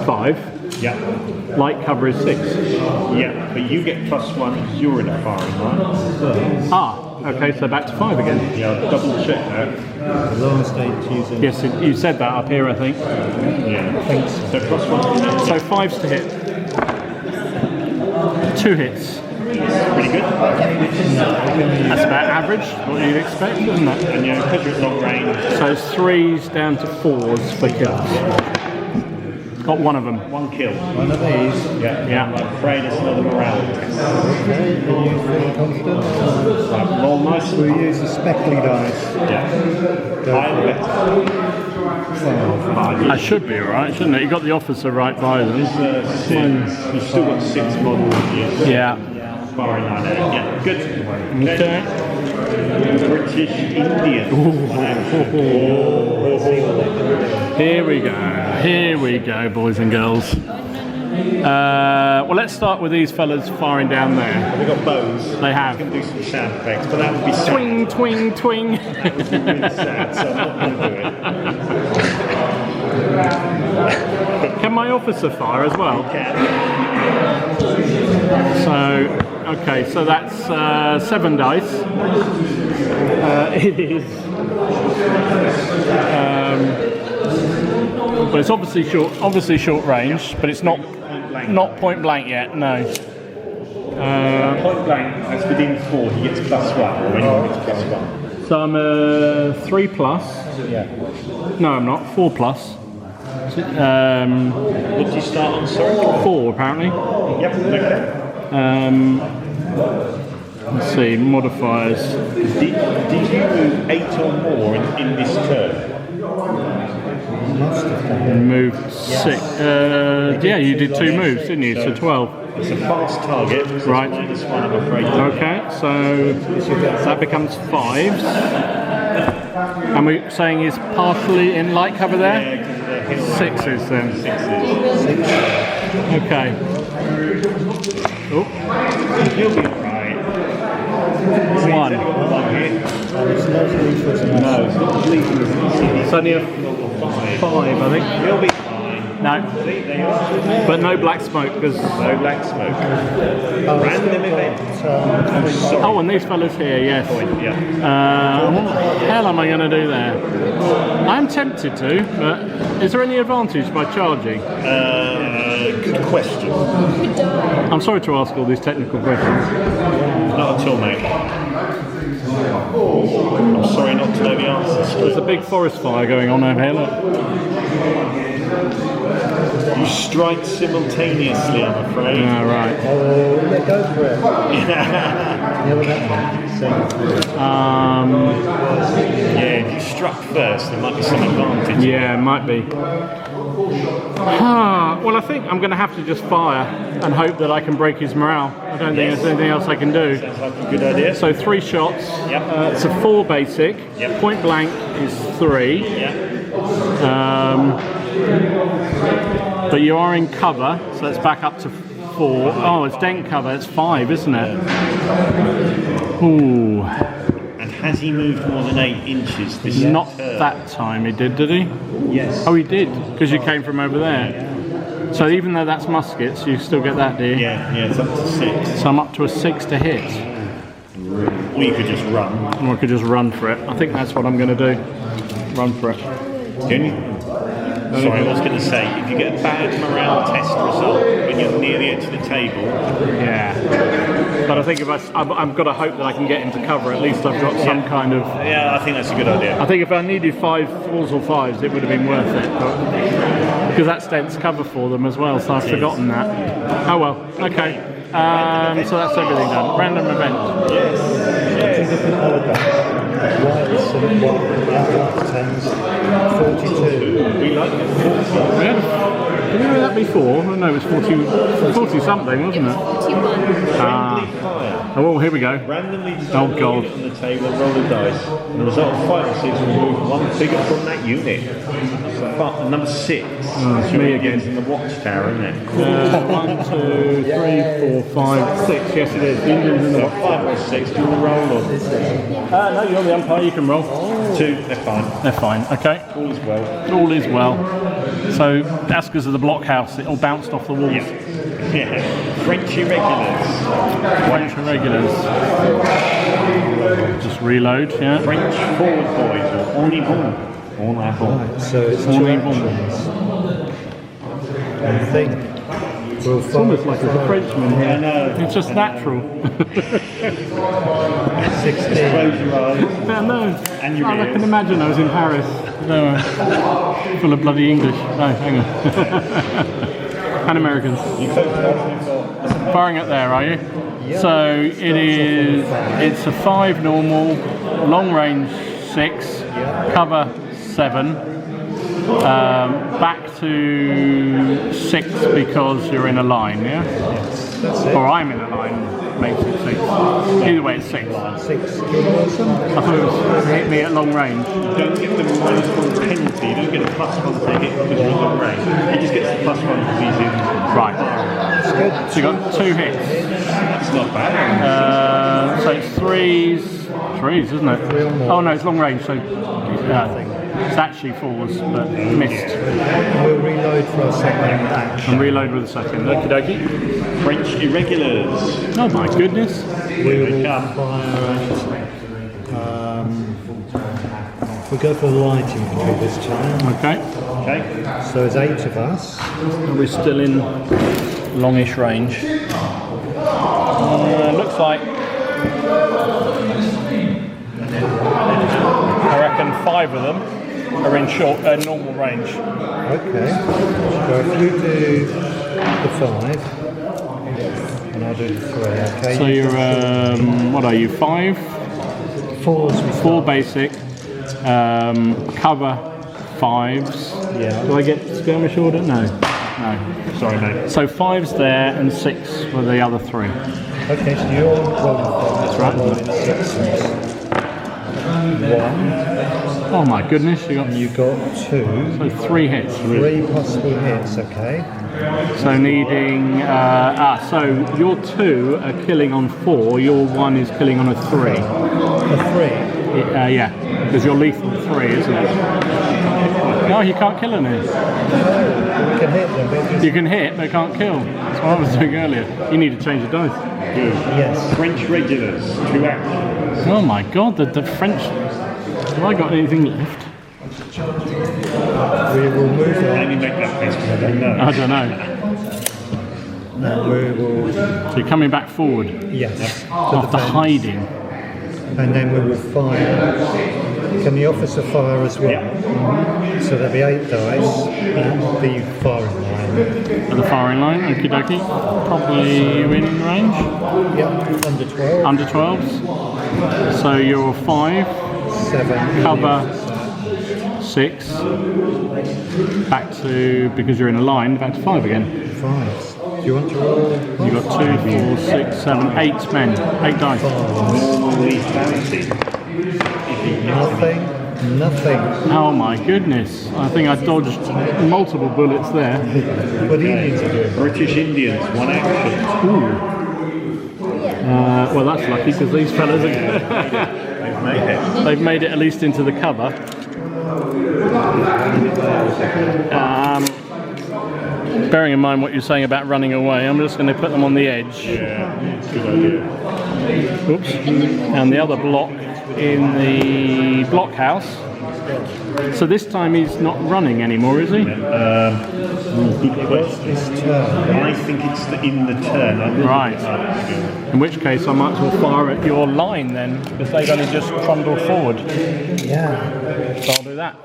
5. Yep. Light cover is 6. Yeah, but you get +1 because you're in a firing line. Okay, so back to 5 again. Yeah, I'll double check that. The last 8 using. Yes, you said that up here, I think. Yeah. I think so. So +1. So 5's to hit. 2 hits. Pretty good. That's about average, what you'd expect, isn't it? And you know, because you're at long range, So it's 3s down to 4s for kills. Got one of them. 1 kill. One of these. Yeah. I'm afraid it's another morale test. Okay, are you feeling confident? Right, roll nice We'll and use the speckly dice. yeah. Higher the better. 5. I should be alright, shouldn't it? You got the officer right by them. You've still got 6 models here. Yeah. Firing line out. Yeah, good. Okay. British Indian. Here we go. Here we go, boys and girls. Well, let's start with these fellas firing down there. We've got bows. They have. You can do some sound effects, but that would be sad. Twing, twing, twing. That would be really sad, so I'm not going to do it. Can my officer fire as well? Yeah. So, okay, so that's 7 dice. It is. But it's obviously short range, but it's not point blank yet. No. Point blank, that's within 4, he gets +1, or anyone gets +1. So I'm a 3 plus. Yeah. No, I'm not. 4 plus. What did you start on, sorry? 4 apparently. Yep, okay. Let's see, modifiers. Did you move 8 or more in this turn? Must have done. Moved 6. Yeah, you did 2 moves, didn't you? So 12. It's a fast target, so Right. it's -1, I'm afraid. Okay, so that becomes 5s. And we're saying he's partially in light cover there? Yeah, because of the hill. 6s then. 6s. Okay. Oh, He'll be alright. 1. It's not useless enough. No, it's not bleeding. It's only a 5, I think. He'll be fine. No, See, there you are. but no black smoke because. No black smoke. Random event. I'm sorry. Oh, and these fellas here, yes. Yeah. What the hell am I going to do there? I'm tempted to, but is there any advantage by charging? Good question. I'm sorry to ask all these technical questions. Not at all, mate. I'm sorry not to know the answers. There's a big forest fire going on over here, look. You strike simultaneously, I'm afraid. Ah, right. Oh, yeah, go for it. Yeah, well, that Yeah, if you struck first, there might be some advantage. Yeah, it might be. Well, I think I'm going to have to just fire and hope that I can break his morale. I don't think there's anything else I can do. Sounds like a good idea. So 3 shots. Yep. It's a 4 basic. Yep. Point blank is 3. Yeah. But you are in cover, so it's back up to 4. Oh, it's dent cover. It's 5, isn't it? Ooh. And has he moved more than 8 inches this Not turn? that time he did he? Yes. Oh, he did, because you came from over there. So even though that's muskets, you still get that, do you? Yeah, it's up to 6. So I'm up to a 6 to hit. Or you could just run. Or I could just run for it. I think that's what I'm going to do. Run for it. The only Sorry, I was going to say, if you get a bad morale test result when you're near the edge of the table, Yeah. But I think if I've got to hope that I can get him to cover. At least I've got some kind of. yeah, I think that's a good idea. I think if I needed 5 4s or 5s, it would have been worth it. Because that stents cover for them as well, so I've forgotten that. Oh well. Okay. So that's everything done. Random event. Whites and white tens, 42. We like it. Did we know that before? Oh, no, it was 40 something, wasn't it? 41. Oh, here we go. Randomly Oh, God. on the table and roll the dice. And the result of 5 or 6 will remove 1 figure from that unit. Number 6. It's me again. In the watchtower, isn't it? 1, 2, 3, 4, 5, 6. Yes, it is. The Indians in the So 5 or 6. Do you want to roll or? No, you're the umpire. You can roll. 2. They're fine. They're fine. Okay. All is well. All is well. So that's because of the blockhouse. It all bounced off the walls. Yeah. French irregulars. French irregulars. Just reload. Yeah. French forward boys or on y bon. On la bon. Right, so it's Only two one. actions. I think we'll It's almost like it's a Frenchman. I know. It's just natural. 16. Close your eyes. I know. And your I ears. can imagine I was in Paris. No, full of bloody English. No, hang on. And Americans. Firing it there, are you? So it's a 5 normal, long range 6, cover 7, back to 6 because you're in a line, yeah? That's it. Or I'm in a line, makes it 6. Either way, it's 6. 6. I thought it was hit me at long range. Don't get the -1 penalty. You don't get a +1 to hit because you're in long range. He just gets the +1 because he's in. Right. That's good. So you got 2 hits. That's not bad. So it's 3s, isn't it? 3 or more. Oh no, it's long range, so it's actually 4s, but missed. We'll reload for a second action. And reload with a second. Okie dokie. French irregulars. Oh my goodness. We will fire at. We'll go for the light infantry this time. Okay. Okay. So there's 8 of us. We're still in longish range. Looks like I reckon 5 of them are in normal range. Okay. So if you do the 5, and I'll do the 3, okay? So you're what are you? 5? 4s we 4 basic. Cover 5s. Yeah. Do I get skirmish order? No. No. Sorry, mate. So 5's there and 6 were the other 3. Okay, so you're rolling 5. That's right. Rolling 6s. 1. Oh my goodness, you got And you got 2. so 3 hits. 3 possible hits, okay? So needing so your 2 are killing on 4, your 1 is killing on a 3. A 3. Yeah, because you're lethal 3, isn't it? No, you can't kill any. We can hit them, but just, You can hit, but can't kill. That's what I was doing earlier. You need to change the dice. Good. yes. French regulars. 2 actions. Oh my god, the French. Have I got anything left? We will move Let on. me make that face because I don't know. I don't know. And we will, So you're coming back forward yes. to the after fence. hiding. And then we will fire. Can the officer fire as well? So there'll be 8 dice at the firing line. At the firing line, okie dokie. Probably in range. Yep, under 12. Under 12s. So you're 5, 7. cover 6. Back to, because you're in a line, back to 5 again. 5s. Do you want to roll? You've got 2, 4, 6, 7, 8 men. 8 dice. Normally fancy. Nothing. Oh my goodness. I think I dodged multiple bullets there. What the Indians are doing. British Indians. 1 action. Well, that's lucky because these fellas are. They've made it. They've made it at least into the cover. Bearing in mind what you're saying about running away, I'm just going to put them on the edge. Yeah. Good idea. Oops. And the other block in the blockhouse. So this time he's not running anymore, is he? Good question. This turn. I think it's in the turn. Right. In which case I might as well fire at your line then, because they've only just trundled forward. Yeah. So I'll do that.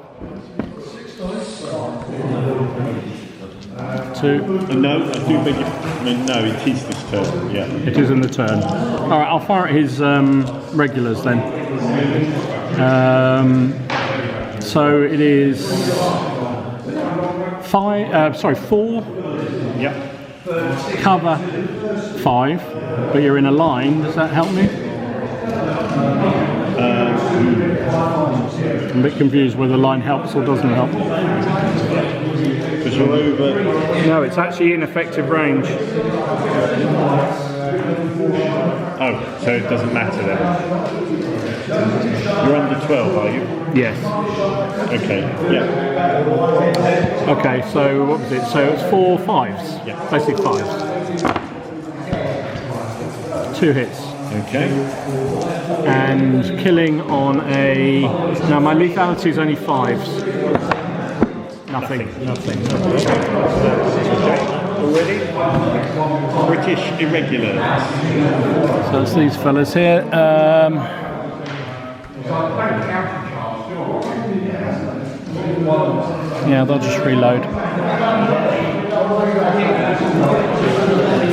2. No, I do beg your... No, it is this turn. Yeah. It is in the turn. Alright, I'll fire at his regulars then. So it is 4. Yep. Cover 5, but you're in a line. Does that help me? I'm a bit confused whether line helps or doesn't help. Because you're over... No, it's actually in effective range. Oh, so it doesn't matter then. You're under 12, are you? Yes. Okay, yeah. Okay, so what was it? So it's 4 5s. Yeah. Basically 5s. 2 hits. Okay. And killing on a... Now my lethality is only 5s. Nothing. Already? British irregulars. So it's these fellas here. Yeah, they'll just reload.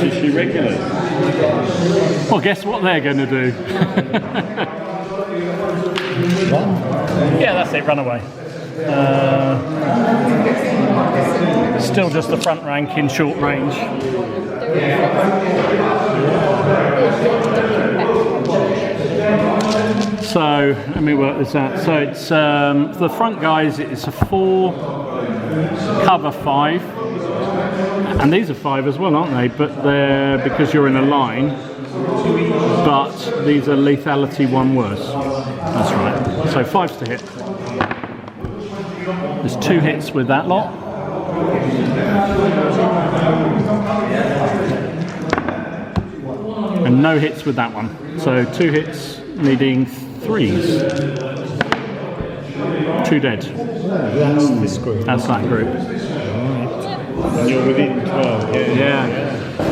British irregulars. Well, guess what they're going to do? Yeah, that's it, run away. Still just the front rank in short range. So, let me work this out. So it's the front guys, it's a 4, cover 5. And these are 5 as well, aren't they? But they're because you're in a line. But these are lethality 1 worse. That's right. So 5s to hit. There's 2 hits with that lot. And no hits with that one. So 2 hits needing 3s. 2 dead. That's this group. That's that group. And you're within 12, yeah. Yeah.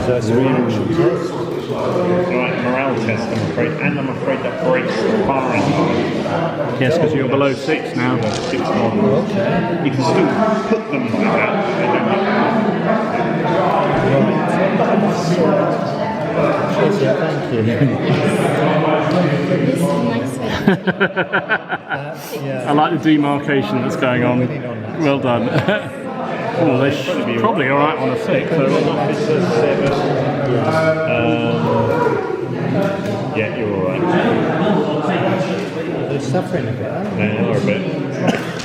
So it's a reaction test. Right, morale test, I'm afraid. And I'm afraid that breaks the firing line. Yes, because you're below 6 now. 6 on. You can still put them like that. They don't Cheers, thank you. This is nice one. I like the demarcation that's going on. Well done. Oh, they should be probably all right on a 6. So yeah, you're all right. They're suffering a bit, aren't they? They are a bit.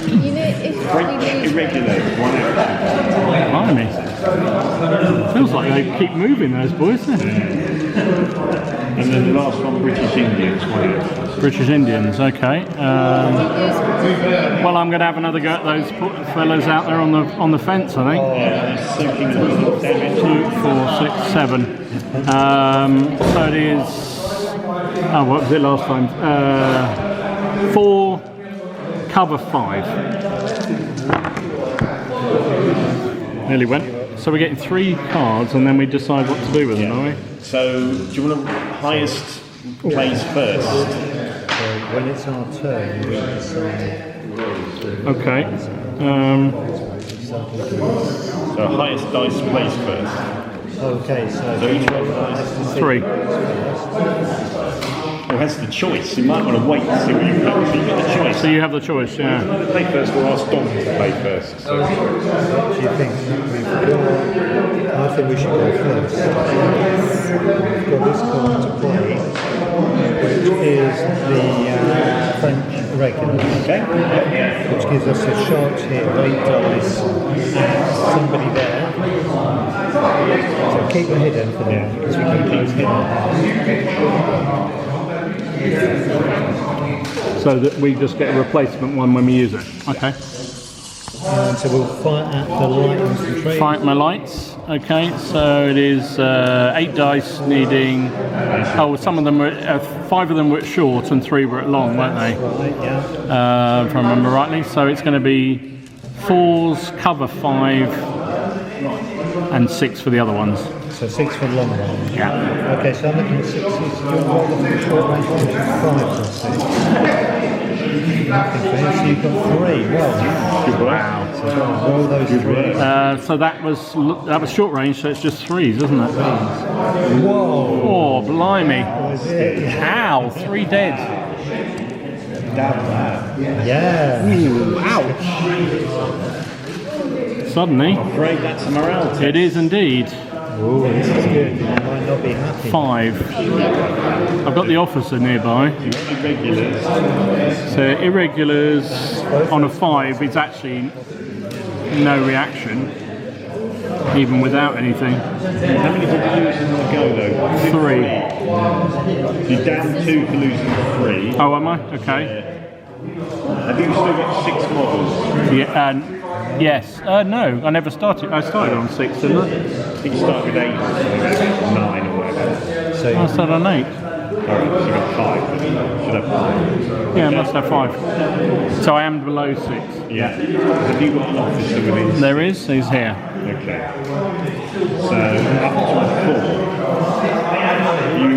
You know, if we lose... Irregular, 1 action. Blimey. Feels like they keep moving, those boys. And then the last one, British Indians, 1 action. British Indians, okay. Well, I'm going to have another go at those fellas out there on the fence, I think. Soaking a lot of damage. 2, 4, 6, 7. So it is. Oh, what was it last time? 4, cover 5. Nearly went. So we're getting 3 cards, and then we decide what to do with them, are we? So, do you want to highest place first? So when it's our turn, we decide. Okay. So highest dice place first. Okay, so each one has 3. Or has the choice. You might want to wait to see what you pick. So you've got the choice. So you have the choice, yeah. Play first or ask Dom to play first. So. what do you think? I think we should go first. We've got this card to play, which is the French regular. Okay. Which gives us a shot hit of 8 dice at somebody there. So keep the hidden for now, because we keep those hidden. So that we just get a replacement one when we use it. Okay. So we'll fire at the light concentration. Fight my lights. Okay, so it is 8 dice needing. Oh, some of them were 5 of them were at short and 3 were at long, weren't they? Right, yeah. If I remember rightly. So it's going to be 4s, cover 5, and 6 for the other ones. So 6 for long range. Yeah. Okay, so I'm looking at 6s. Do you want to roll them for short range, which is 5 or 6? Nothing for him, so you've got 3. Well, Good work. so roll those 3. So that was short range, so it's just 3s, isn't it? Whoa! Oh, blimey! Was it? Ow! 3 dead. Yeah. Ooh, ouch! Suddenly, Afraid that's a morale test. it is indeed. Oh, this is good. I might not be happy. 5. I've got the officer nearby. Irregulars. So irregulars on a 5 is actually no reaction, even without anything. How many did you lose in one go though? 3. You're down 2 for losing 3. Oh, am I? Okay. Have you still got 6 models? Yeah. Yes. No, I never started. I started on 6, didn't I? I think you started with 8 or something, 9 or whatever. So I started on 8. Alright, so you got 5. Should have 5. Yeah, I must have 5. So I am below 6. Yeah. Have you got an officer within? There is. He's here. Okay. So up to 4. You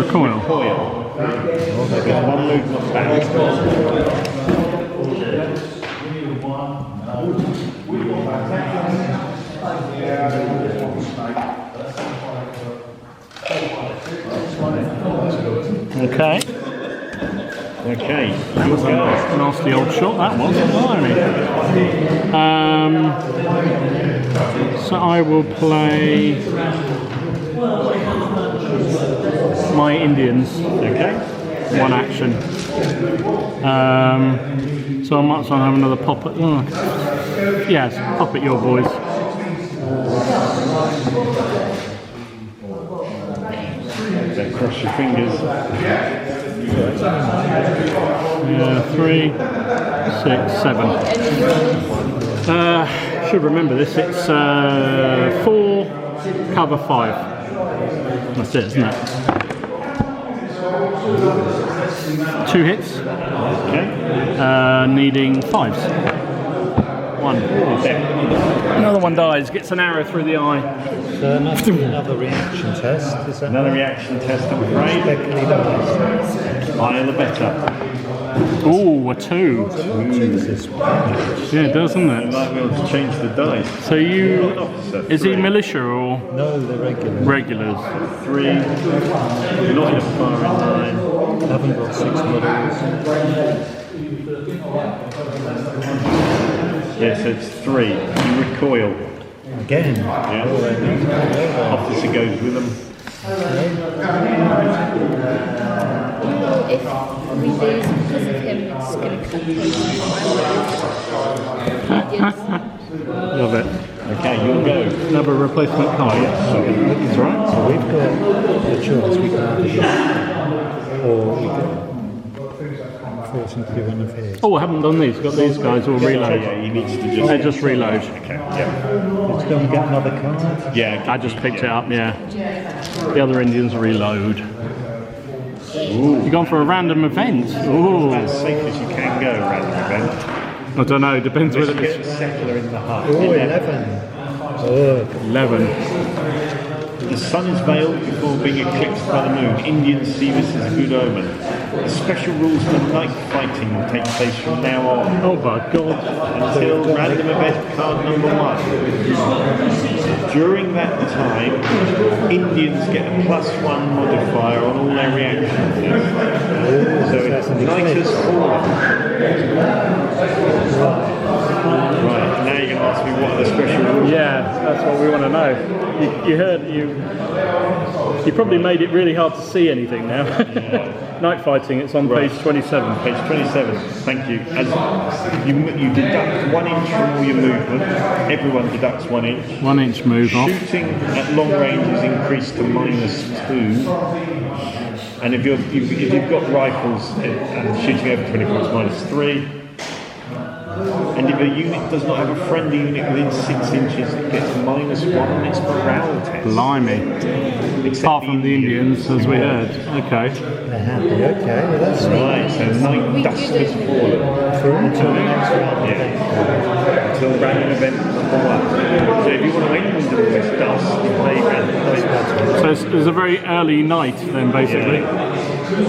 Recoil. recoil. There's 1 movement back. Okay. Okay, your go. Nasty old shot that was. Blimey. So I will play my Indians. Okay. 1 action. So I might as well have another pop at. Oh. Yes, pop at your boys. Then cross your fingers. 3, 6, 7. Should remember this. It's 4, cover 5. That's it, isn't it? 2 hits. Okay. Needing 5s. 1. Another one dies. Gets an arrow through the eye. So another reaction test. Is that Another reaction test, I'm afraid. Becky dies. Higher the better. Ooh, a 2. Jesus. Yeah, it does, doesn't I'd it? like to be able to change the dice. So you... Officer, Is he 3. militia or No, the regular. regulars? 3. Not in a firing line. Haven't got 6 models. Yes, it's 3. You recoil. Again. Yeah. Officer goes with them. If we lose because of him, it's going to cut Love it. Okay, you'll go. Another replacement card. That's right. So we've got the choice. We can either go, or we can force him to do one of his. Oh, I haven't done these. Got these guys all reload. Yeah, he needs to just... They just reload. Okay, yeah. Let's go and get another card. Yeah, I just picked it up, yeah. The other Indians reload. You've gone for a random event. Ooh. As safe as you can go, random event. I don't know, depends Let's whether get it's the settler in the hut. Oh, 11. Oh, 11. The sun is veiled before being eclipsed by the moon. Indians see this as a good omen. The special rules for night fighting will take place from now on. Oh my god. Until random event card number 1. During that time, Indians get a +1 modifier on all their reactions. So it's night has fallen. Right, now you're going to ask me what are the special rules? Yeah, that's what we want to know. You heard, you probably made it really hard to see anything now. Night fighting, it's on page 27. Page 27, thank you. As you deduct 1 inch from all your movement. Everyone deducts 1 inch. 1 inch move off. Shooting at long range is increased to -2. And if you've got rifles and shooting over 20 points, -3. And if a unit does not have a friendly unit within 6 inches, it gets -1 on its morale test. Blimey. Except Apart from the Indians, as we heard. Okay. They're happy. Okay, well that's Right, so night dust has fallen. until the next round. Yeah. Until random event number 1. So if you want to end with dust, you play random event. So it's a very early night then, basically.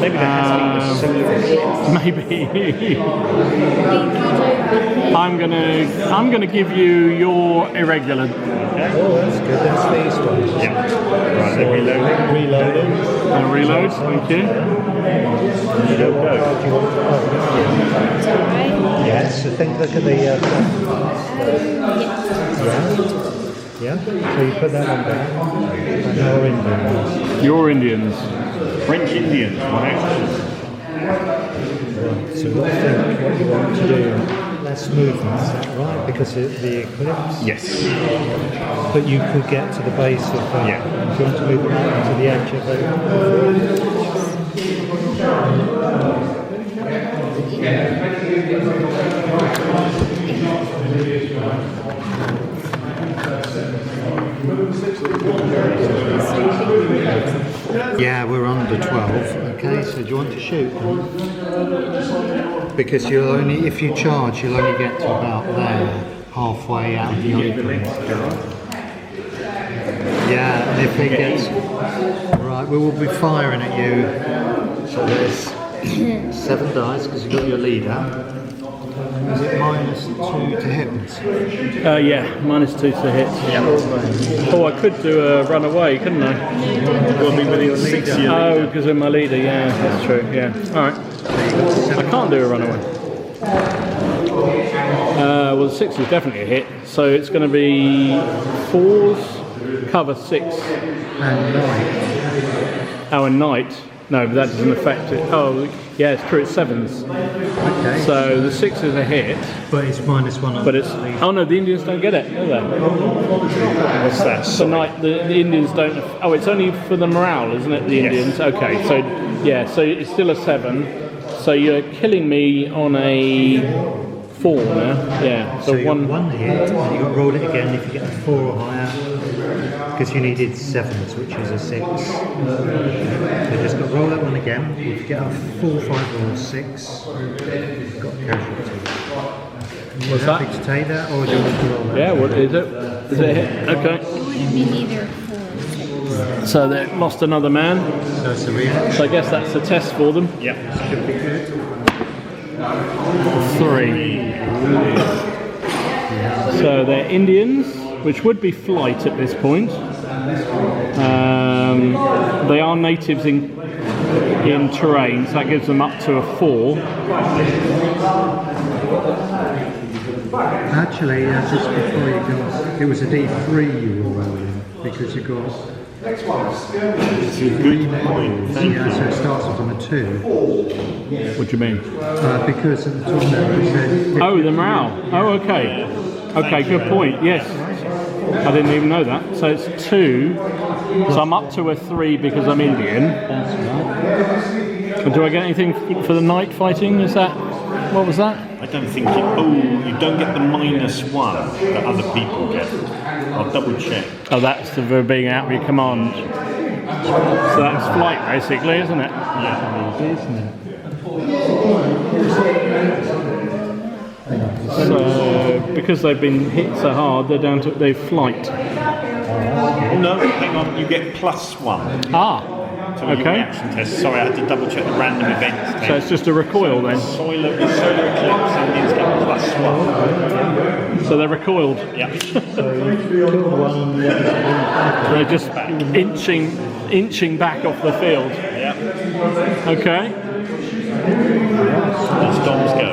Maybe there has been a solar Maybe. I'm gonna give you your irregular. Oh, that's good. That's these ones. Yeah. Right, then reloading. Reload. Thank you. Go. It's alright. Yes, I think look at the. Yes. Yeah. So you put that one down. And our Indians. Your Indians. French Indians, one action. So I think what you want to do, less movement, is that right? Because of the eclipse. Yes. But you could get to the base of that. Yeah. Do you want to move them out to the edge of it? Yeah, we're under 12. Okay, so do you want to shoot them? Because you'll only, if you charge, you'll only get to about there, halfway out of the opening. Yeah, and if it gets right, we will be firing at you. So there's 7 dice because you've got your leader. Is it -2 to hit? Yeah, -2 to hit. Oh, I could do a runaway, couldn't I? Will be within 6 years. Oh, because of my leader. Yeah, that's true. Yeah. All right. I can't do a runaway. Well, the 6 is definitely a hit, so it's going to be 4s, cover 6. And 9. Oh, and knight. No, but that doesn't affect it. Oh, yeah, it's true. It's 7s. Okay. So the 6 is a hit, But it's -1 on but it's. Oh no, the Indians don't get it, do they? What's that? The night, the Indians don't. Oh, it's only for the morale, isn't it? The Indians. Okay, so yeah, so it's still a 7. So you're killing me on a 4 now. Yeah. So you got 1 hit, and you got to roll it again if you get a 4 or higher, because you needed 7s, which is a 6. So just got to roll that one again. If you get a 4, 5, or 6, you've got a casualty. What's Happy that? to take that, or do you want to roll that? Yeah. What is it? Is it a hit? Okay. It would be neither 4 or 6. So they lost another man. So it's a reaction. So I guess that's a test for them. Yeah. 3. So they're Indians, which would be flight at this point. They are natives in terrain, so that gives them up to a 4. Actually, just before you go, it was a D3 you were rolling, because you got... It's a good point. Thank Yeah, you. so it starts off on a 2. What do you mean? Because at the top there it said... Oh, the morale. Oh, okay. Okay, good point. Yes. I didn't even know that. So it's 2. So I'm up to a 3 because I'm Indian. That's right. And do I get anything for the night fighting? Is that... What was that? I don't think you... Oh, you don't get the -1 that other people get. I'll double check. Oh, that's for being out of your command. So that's flight, basically, isn't it? So, because they've been hit so hard, they're down to they flight. Oh no, hang on, you get +1. Ah, So your okay. reaction test. Sorry, I had to double check the random events test. So it's just a recoil then. Solar eclipse, Indians get +1. So they're recoiled. Yeah. They're just inching back off the field. Yeah. Okay. Let's Dom's go.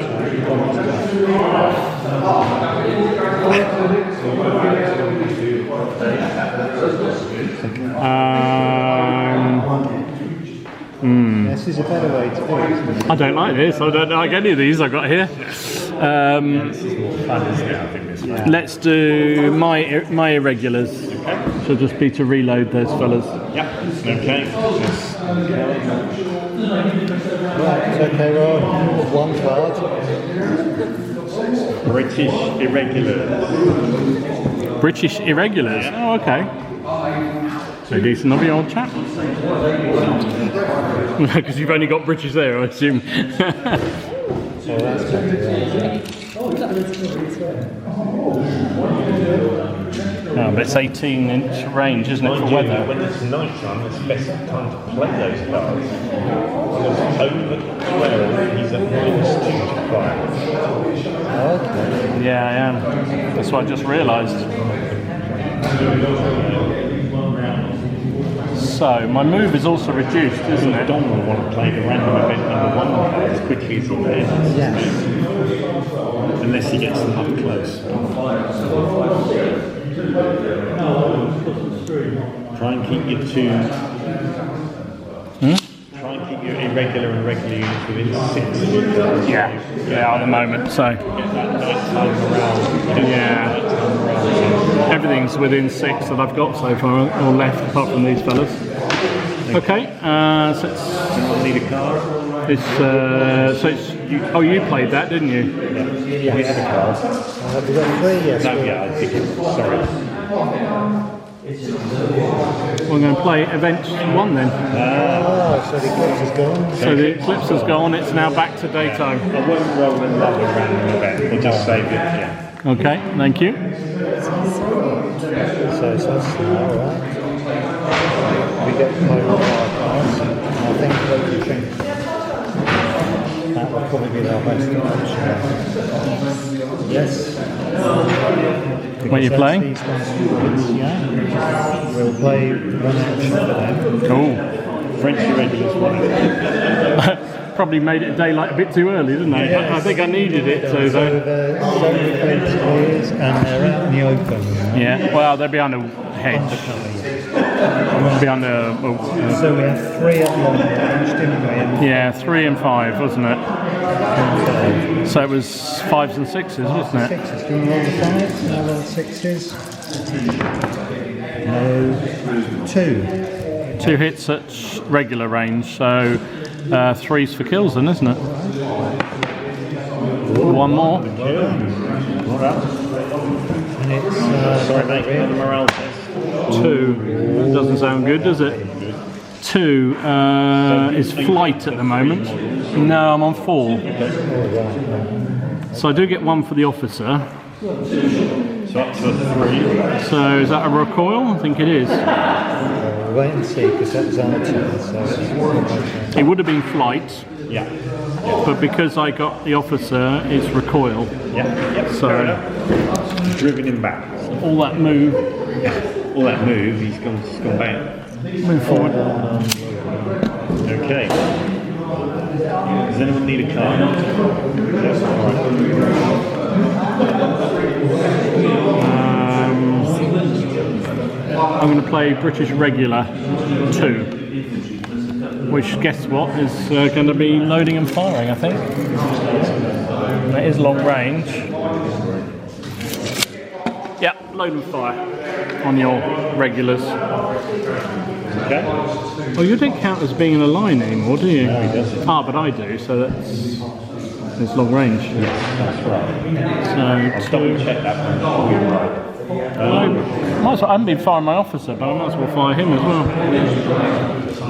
This is a better way to do it, isn't it? I don't like this. I don't like any of these I've got here. This is more fun, isn't it? I think this one. Let's do my irregulars. Okay. She'll just be to reload those fellas. Yeah. Okay. Yes. Right, it's okay, Ron. 1 card. British irregulars. British irregulars. Oh, okay. So decent of you, old chap. Because you've only got British there, I assume. So that's going to Oh, but it's 18-inch range, isn't it, for weather? When it's night time, it's the best time to play those cards. Because over 12, he's at -2 to fire. Okay. Yeah, I am. That's what I just realised. So, my move is also reduced, isn't it? Don will want to play the random event number 1 card as quickly as he can. Yes. Unless he gets them up close. Try and keep your two. Try and keep your irregular and regular units within 6. Yeah, at the moment, so. Get that nighttime morale. Yeah. Everything's within 6 that I've got so far, or left, apart from these fellas. Okay, so it's. Anyone need a card? Oh, you played that, didn't you? Yeah. We had a card. Have we got 3? Yes. No, yeah, I think it's. Sorry. We're going to play event 1 then. Oh, so the eclipse is gone. So the eclipse has gone, it's now back to daytime. I won't roll another random event, we'll just save it again. Okay, thank you. So that's alright. We get to play with our cards. I think that will probably be our best option. Yes. What are you playing? These ones, yeah. We'll play one action for them. Cool. French irregulars won it. Probably made it daylight a bit too early, didn't I? Yes. I think I needed it. So the 7 defence players and they're out in the open. Yeah, well, they're behind a hedge. Behind a. So we have 3 at long range, didn't we? And Yeah, 3 and 5, wasn't it? So it was 5s and 6s, wasn't it? 6s. Do you want to roll the 5s? No, roll 6s. No. 2. 2 hits at regular range, so 3s for kills then, isn't it? 1 more. And it's Sorry, mate, the morale test. 2. That doesn't sound good, does it? 2 is flight at the moment. No, I'm on 4. So I do get 1 for the officer. So up to a 3. So is that a recoil? I think it is. we'll wait and see because that was our turn. So It would have been flight, Yeah. but because I got the officer, it's recoil. Yeah. So Driven him back. all that move, All that move, he's gone back. move forward. Okay. Does anyone need a card? Yes. All right. I'm going to play British regular 2, which guess what is going to be loading and firing, I think. That is long range. Yeah, load and fire on your regulars. Okay. Oh, you don't count as being in a line anymore, do you? No, he doesn't. Ah, but I do, so it's long range. That's right. So I'll double check that one. You're right. might as well, I haven't been firing my officer, but I might as well fire him as well.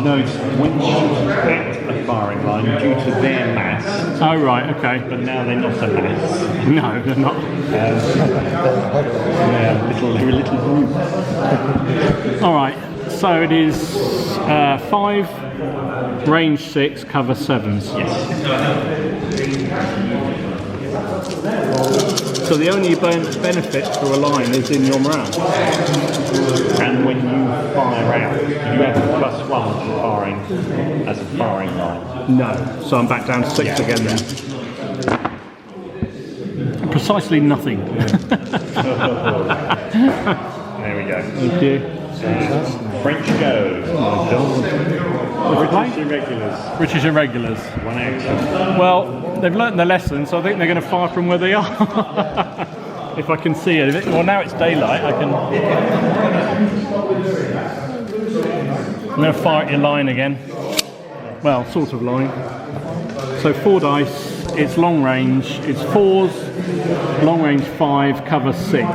No, it's when she's at a firing line due to their mass, Oh, right, okay. but now they're not a mass. No, they're not. They're a little group. All right, so it is 5, range 6, cover 7s. Yes. So the only benefit to a line is in your morale. And when you fire out, you have a +1 for firing as a firing line. No, so I'm back down to 6 again then. Precisely nothing. There we go. Thank you. French go. British irregulars. British irregulars. 1 action. Well, they've learnt their lesson, so I think they're going to fire from where they are. If I can see it. Well, now it's daylight. I'm going to fire at your line again. Well, sort of line. So 4 dice. It's long range. It's 4s. Long range 5, cover 6.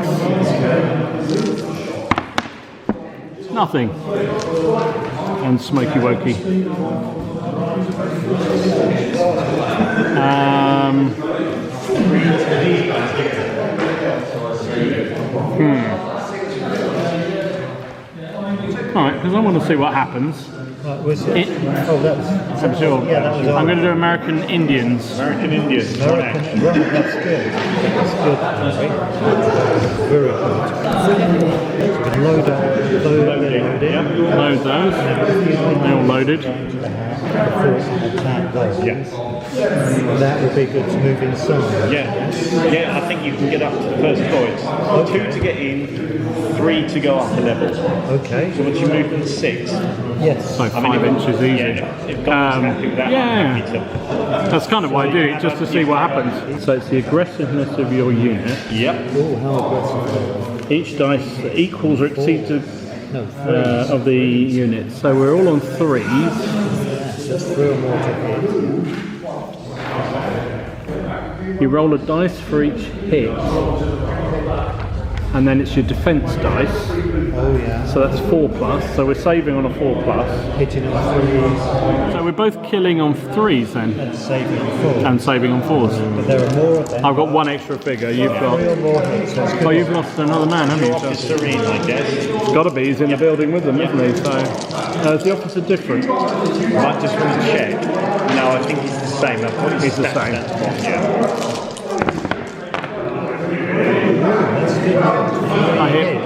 Nothing. And Smoky Wokey. Alright, because I want to see what happens. Was it? Oh, that was. I'm sure. Yeah, that was. I'm going to do American Indians. American Indians. American, right, that's good. That's good. Very good. Load up. Load Load those. They're all loaded. Attack those. Yeah. That would be good to move inside. Yeah, I think you can get up to the first point. 2 to get in, 3 to go up a level. Okay. So once you move them to 6, Yes. So 5 inches easy. if God's happy with that, I'm happy to. That's kind of why I do it, just to see what happens. So it's the aggressiveness of your unit. Yep. Oh, how aggressive. Each dice equals or exceeds No, of the unit. So we're all on 3s. just 3 or more to hit. You roll a dice for each hit. And then it's your defense dice. Oh, yeah. So that's 4+. So we're saving on a 4+. Hitting on 3s So we're both killing on 3s then. and saving on 4. And saving on 4s. But there are more of them. I've got 1 extra figure. You've 3 got. or more hits. So it's good. Oh, you've lost another man, haven't you? Officer in, I guess. It's got to be. He's in the building with them, isn't he? So is the officer different? Might just want to check. No, I think he's the same. I've got his He's the stats same. down. Yeah.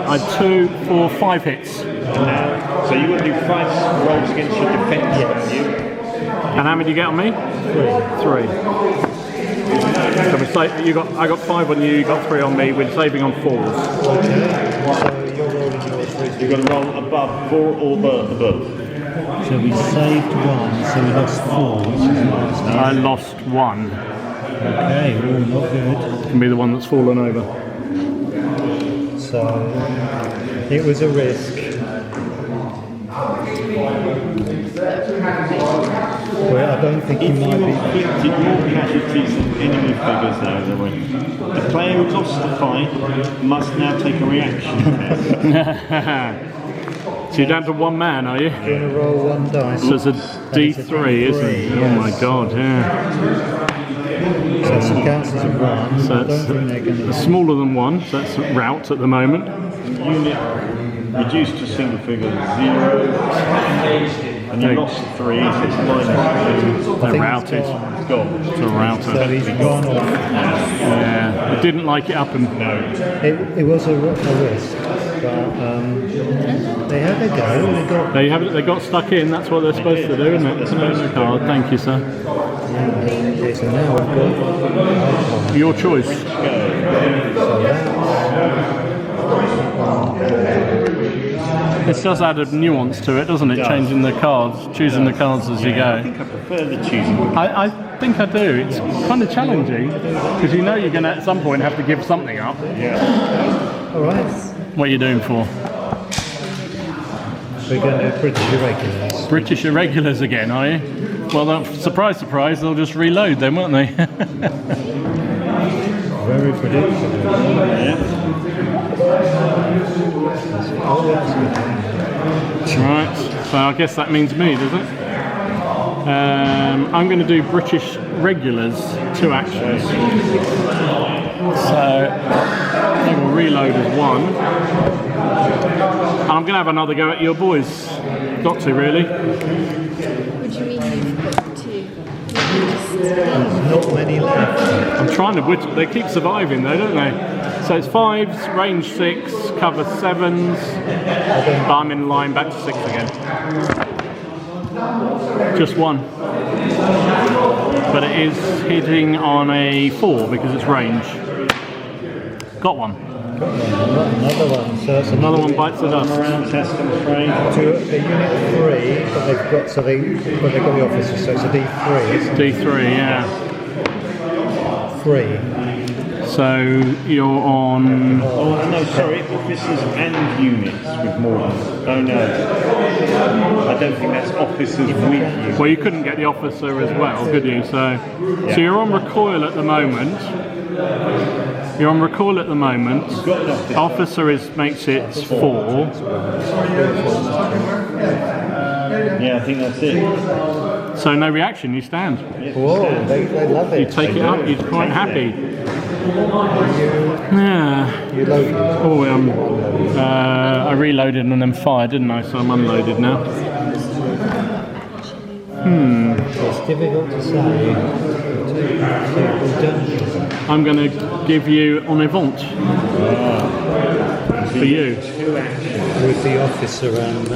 I had 2, 4, 5 hits. So you would do 5 rolls against your defense, don't you? And how many do you get on me? 3. So we say, I got 5 on you got 3 on me. We're saving on 4s. So you're rolling your 3s. You've got to roll above 4 or above. So we saved 1, so we lost 4, which is nice. I lost 1. Okay, oh, not good. Can be the one that's fallen over. So it was a risk. Well, I don't think he If might you be. inflicted more casualties than enemy figures now, the player who lost the fight must now take a reaction test. So you're down to 1 man, are you? You're going to roll 1 dice. So it's a D3, isn't it? Oh my god, yeah. So it counts as a 1. So I don't think they're going it's to. smaller than 1, so that's route at the moment. Unit reduced to single figure 0, and you lost 3, so it's -2. They're routed. It's gone. It's a router. So he's gone off. Yeah, it didn't like it up and It was a risk, but they had a go. they got stuck in. That's what they're supposed to do, isn't it? Card. Thank you, sir. Okay, so now we've got. Your choice. So This does add a nuance to it, doesn't it? Changing the cards, choosing the cards as you I go. think I prefer the choosing. I think I do. It's kind of challenging because you know you're going to at some point have to give something up. Yeah. all right, What are you doing for? we're going to British irregulars. British irregulars again, are you? Well, surprise, surprise, they'll just reload then, won't they? Very predictable. Oh, that's good. Right, so I guess that means me, does it? I'm going to do British regulars, 2 actions. So they will reload as 1. And I'm going to have another go at your boys. Got to, really. What do you mean you've got to? Not many left. I'm trying to they keep surviving though, don't they? So it's 5s, range 6, cover 7s, but I'm in line back to 6 again. Just 1. But it is hitting on a 4 because it's range. Got 1. Another one. So it's Another one bites the dust. Round test, I'm afraid. to the unit 3, but they've got they've got the officers, so it's a D3. Isn't it? D3, yeah. 3. So you're on. Oh, no, sorry, officers and units with more than. Oh, no. I don't think that's officers with you. Well, you couldn't get the officer as well, could you? So you're on recoil at the moment. You're on recoil at the moment. Officer makes it 4. Yeah, I think that's it. So no reaction, you stand. Whoa, they love it. You take it up, you're quite happy. Yeah. You load it. Oh, I reloaded and then fired, didn't I? So I'm unloaded now. It's difficult to say. I'm going to give you en avant for you. With the officer and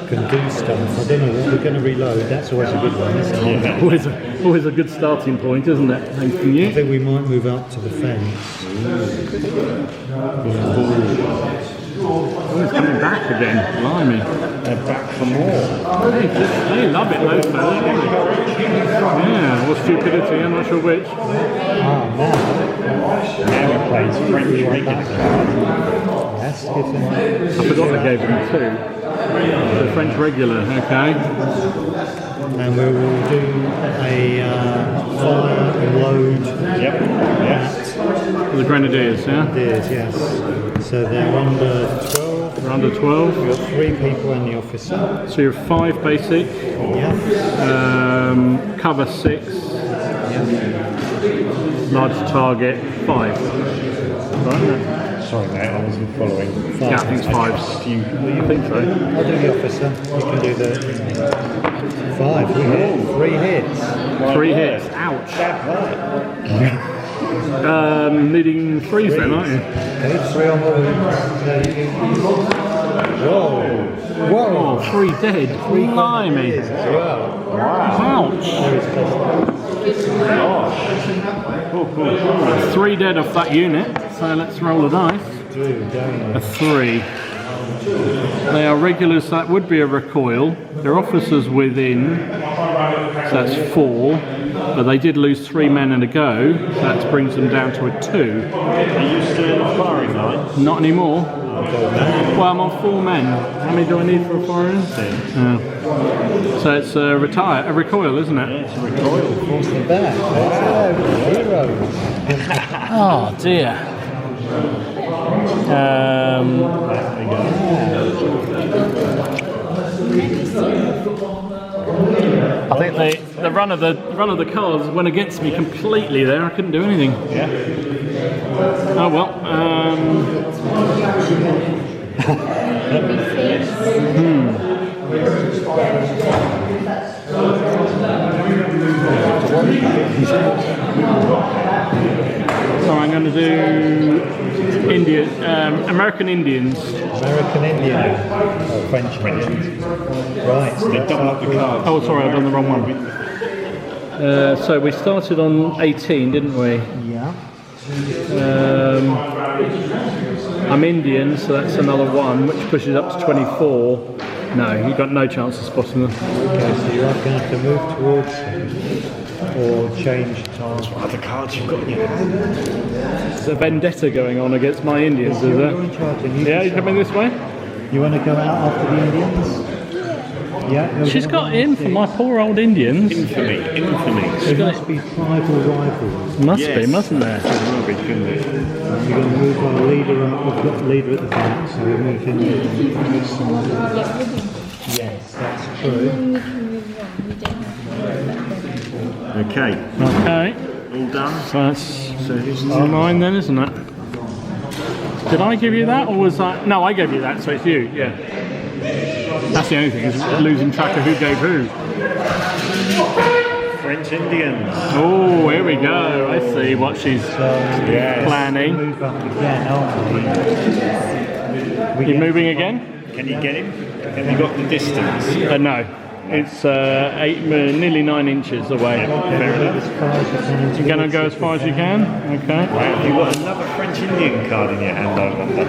can do stuff. I don't know what we're going to reload. That's always a good one, isn't it? Always a good starting point, isn't it? Thank I you. think we might move up to the fence. Oh, it's coming back again. Blimey. They're back for more. They love it, those fellas, don't they? Yeah, or stupidity, I'm not sure which. Now he plays French regular. Yes, give them. I forgot I gave them 2. The French regular, okay. And we will do a fire and load. Yep. Yes. The Grenadiers, yeah? Ideas, yes. So they're under 12. They're under 12. We've got 3 people and the officer. So you're 5 basic. Yeah. Cover 6. Yeah. Large target 5. Right. Sorry, mate, I wasn't following. Yeah, I think it's 5. I think so. I'll do the officer. You can do the 5. We hit. 3 hits. 3 hits. Ouch. Needing 3s then, aren't you? Okay, 3 on the Whoa. Oh, 3 dead. 3 Blimey. as well. Ouch. 3 dead off that unit, so let's roll the dice. A 3. They are regulars, so that would be a recoil. They're officers within, so that's 4. But they did lose 3 men in a go, so that brings them down to a 2. Are you still in the firing line? Not anymore. Well, I'm on 4 men. How many do I need for a firing? So it's a recoil, isn't it? Yeah, it's a recoil. Force them back. Heroes. Oh dear. I think the run of the cards went against me completely there. I couldn't do anything. Yeah. Oh well. So I'm going to do American Indians. American Indian. Oh, French Indians. Right. So They double up the cards. Oh, sorry, I've done the wrong one. So we started on 18, didn't we? Yeah. I'm Indian, so that's another 1, which pushes up to 24. No, you've got no chance of spotting them. Okay, so you're going to have to move towards them or change target. What other cards you've got in your hand? There's a vendetta going on against my Indians, is You're there? in charge. And Yeah, you coming this way? You want to go out after the Indians? Yeah. She's got in for my poor old Indians. Infamy. There must be tribal rivals. Must be, mustn't there? It will be, couldn't it? We're going to move our leader up. We've got the leader at the back, so we're moving. Yes, that's true. Okay. Okay. All done. So that's So who's mine then, isn't it? Did I give you that, or was that? No, I gave you that, so it's you. Yeah. That's the only thing, is losing track of who gave who. French Indians. Oh, here we go. I see what she's planning. Move up again, aren't we? You're moving again? Can you get him? Have you got the distance? No. It's nearly 9 inches away. You're going to go as far as you can? Okay. Have you got another French Indian card in your hand, I wonder?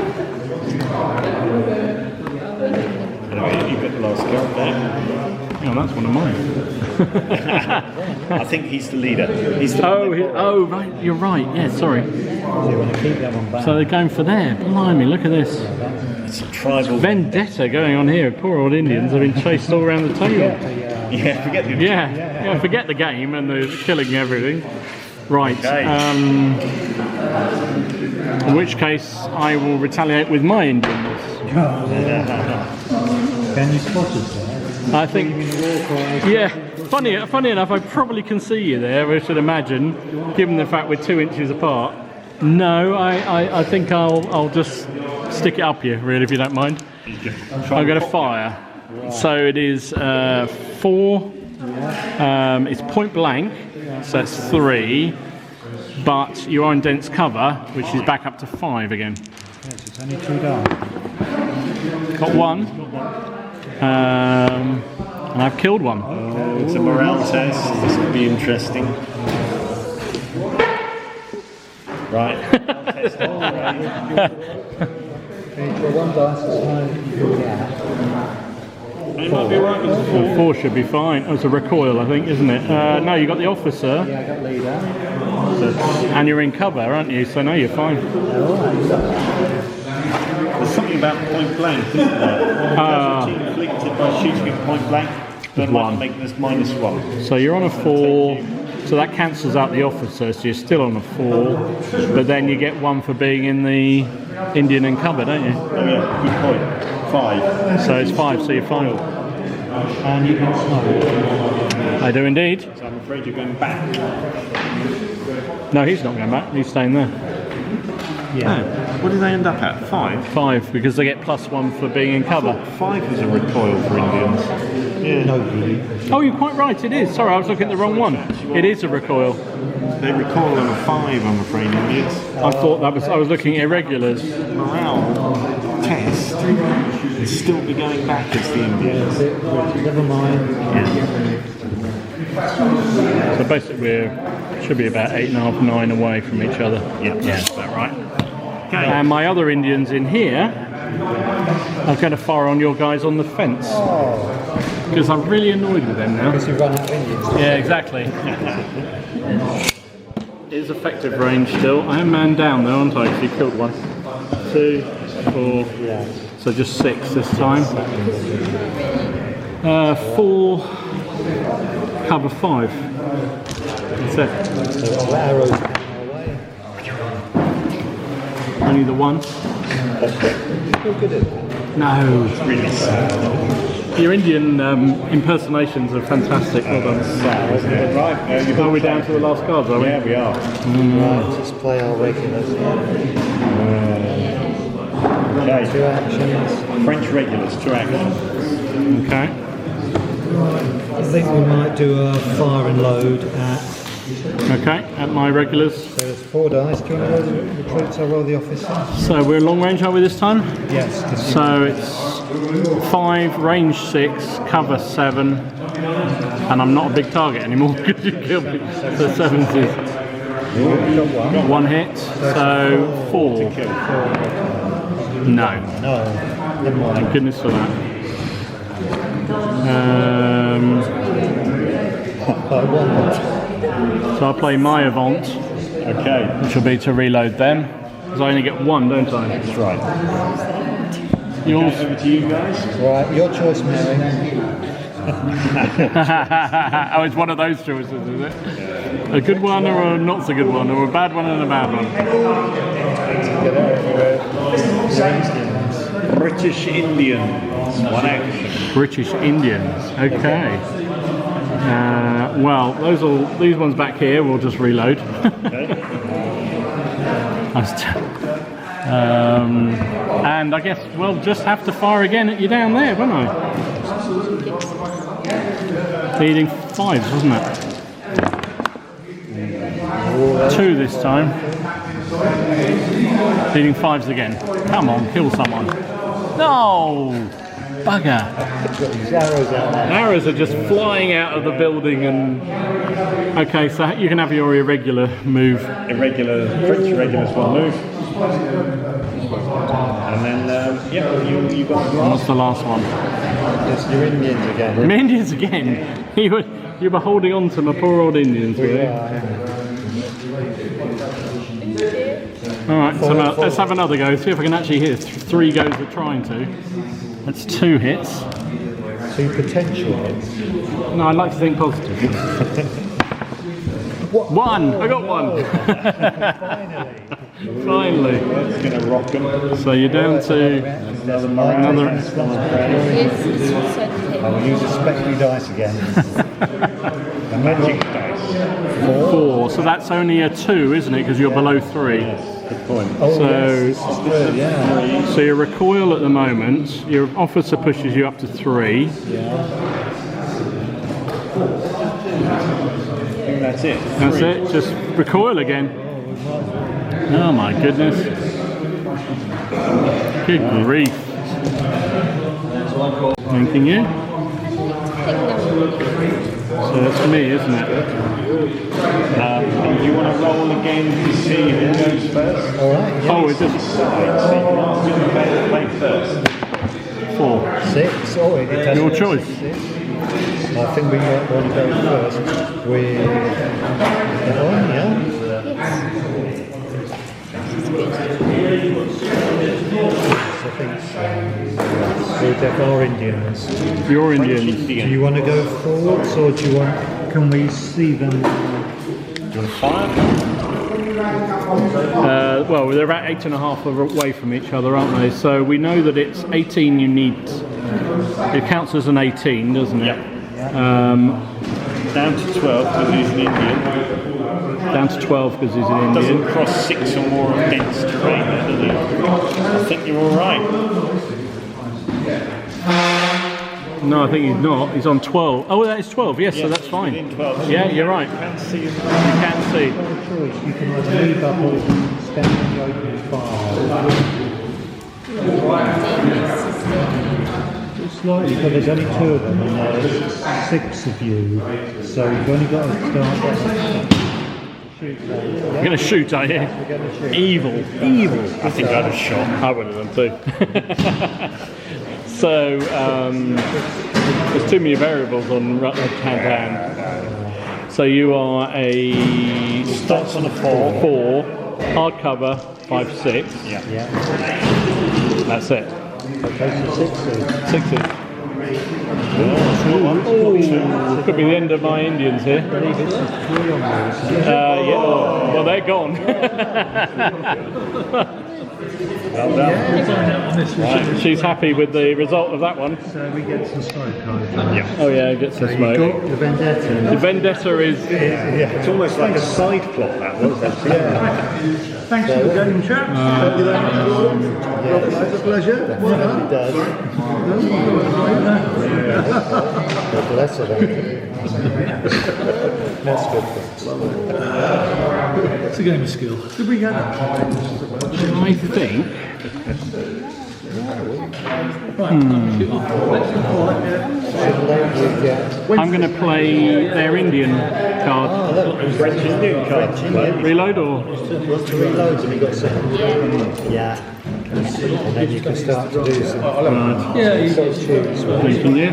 Anyway, you've got the last card there. Oh, that's one of mine. I think he's the leader. He's the Oh, right. You're right. Yeah, sorry. So you want to keep that one back? So they're going for there. Blimey, look at this. It's a tribal Vendetta going on here. Poor old Indians have been chased all around the table. Yeah, forget the Yeah, forget the game and the killing everything. Right. Okay. In which case, I will retaliate with my Indians. Can you spot us there? I think. Yeah. Funny enough, I probably can see you there. I should imagine, given the fact we're 2 inches apart. No, I think I'll just stick it up you, really, if you don't mind. I'm going to fire. So it is 4. It's point blank, so that's 3. But you are in dense cover, which is back up to 5 again. Yes, it's only 2 down. Got 1. And I've killed 1. Oh, it's a morale test. This will be interesting. Right. Well, 1 dice is fine. It might be right with the 4. 4 should be fine. Oh, it's a recoil, I think, isn't it? No, you got the officer. Yeah, I got leader. And you're in cover, aren't you? So no, you're fine. There's something about point blank, isn't there? Casualty inflicted by shooting at point blank. That might make this -1. So you're on a 4. So that cancels out the officer, so you're still on a 4. But then you get 1 for being in the Indian in cover, don't you? Oh yeah, good point. 5. So it's 5, so you're fine. And you can snow. I do indeed. So I'm afraid you're going back. No, he's not going back. He's staying there. Yeah. What did they end up at? 5? 5, because they get +1 for being in cover. 5 was a recoil for Indians. Yeah. No, really. Oh, you're quite right, it is. Sorry, I was looking at the wrong one. It is a recoil. They recoil on a 5, I'm afraid, Indians. I thought that was, I was looking at irregulars. Morale test. They'd still be going back as the Indians. Never mind. So basically we should be about 8.5, 9 away from each other. Yeah. That's about right. And my other Indians in here are going to fire on your guys on the fence. Because I'm really annoyed with them now. Because you run out of Indians. Yeah, exactly. It is effective range still. I am man down though, aren't I? Because you killed 1. 2, 4. Yeah. So just 6 this time. 4, cover 5. That's it. So our arrows coming our way. Only the 1. Still good at it. No. It's really sad. Your Indian impersonations are fantastic. Well done. Right, Are we down to the last cards, are we? Yeah, we are. Right, just play our regulars. Okay. 2 actions. French regulars, 2 actions. Okay. I think we might do a fire and load at. Okay, at my regulars. So there's 4 dice. Do you want to roll the recruits or roll the officer? So we're long range, are we this time? Yes. So it's 5, range 6, cover 7, and I'm not a big target anymore because you killed me. So 7 is 1 hit, so 4. No. No. Never mind. Thank goodness for that. So I'll play my Avant, Okay. which will be to reload them. Because I only get 1, don't I? That's right. Yours. Over to you guys. Right, your choice, Mary. Oh, it's one of those choices, is it? A good one or a not so good one, or a bad one and a bad one? British Indians, 1 action. British Indians. Okay. Well, these ones back here we'll just reload. And I guess we'll just have to fire again at you down there, won't I? Leading 5s, wasn't it? 2 this time. Leading 5s again. Come on, kill someone. No! Bugger. Arrows are just flying out of the building and... Okay, so you can have your irregular move. French regulars 1 move. And then, you got the What's the last one? Yes, you're Indians again. Indians again. You were holding on to my poor old Indians, were you? Alright, so now let's have another go. See if I can actually hit 3 goes of trying to. That's 2 hits. 2 potential hits. No, I'd like to think positive. 1! I got 1! Finally. That's going to rock them. So you're down to another. Yes, it's also I will use a spectral dice again. A magic dice. 4. So that's only a 2, isn't it? Because you're below 3. Good point. Oh, So- yes, this is good, yeah. So your recoil at the moment, your officer pushes you up to 3. I think that's it. That's 3. it. Just recoil again. Oh my goodness. Good grief. Thanking you. So that's me, isn't it? Do you want to roll again to see who goes first? Alright, yeah. Oh, it just Play first. 4. 6. Oh, it does Your go choice. 6. I think we might want to go first with Yvonne, yeah? I think so. We'll take our Indians. You're Indian. Do you want to go forwards or do you want? Can we see them? Well, they're about 8.5 away from each other, aren't they? So we know that it's 18 you need. It counts as an 18, doesn't it? Yep. Down to 12 because he's an Indian. Down to 12 because he's an Indian. Doesn't cross 6 or more of dense terrain, does he? I think you're all right. No, I think he's not. He's on 12. Oh, that is 12. Yes, so that's fine. Within 12. Yeah, you're right. You can see him. You can see. No choice. You can either move up or stand in the open fire. Slightly, but there's only 2 of them, and there's 6 of you, so you've only got to start. Shoot. You're going to shoot, are you? We're going to shoot. Evil. I think I'd have shot. I would have done too. So, there's too many variables on hand. So you are a Starts on a 4. 4, hardcover 5/6. Yeah. Yeah. That's it. Okay, so 6. 6. Oh, could be the end of my Indians here. Yeah. Well, they're gone. Well done. Right, she's happy with the result of that one. So we get some smoke, can't we? Yeah. Oh yeah, get some So smoke. you've got the vendetta. The vendetta is. Yeah. It's almost like a side plot, that was. Thanks for the game, chaps. It's a pleasure. Definitely does. God bless her. That's good. It's a game of skill. Did we get it? I think. I'm going to play their Indian card. French Indian card. Reload or? Want to reload and you got some? Yeah. And then you can start to do some. Yeah, you Sort of tunes. Thanking you.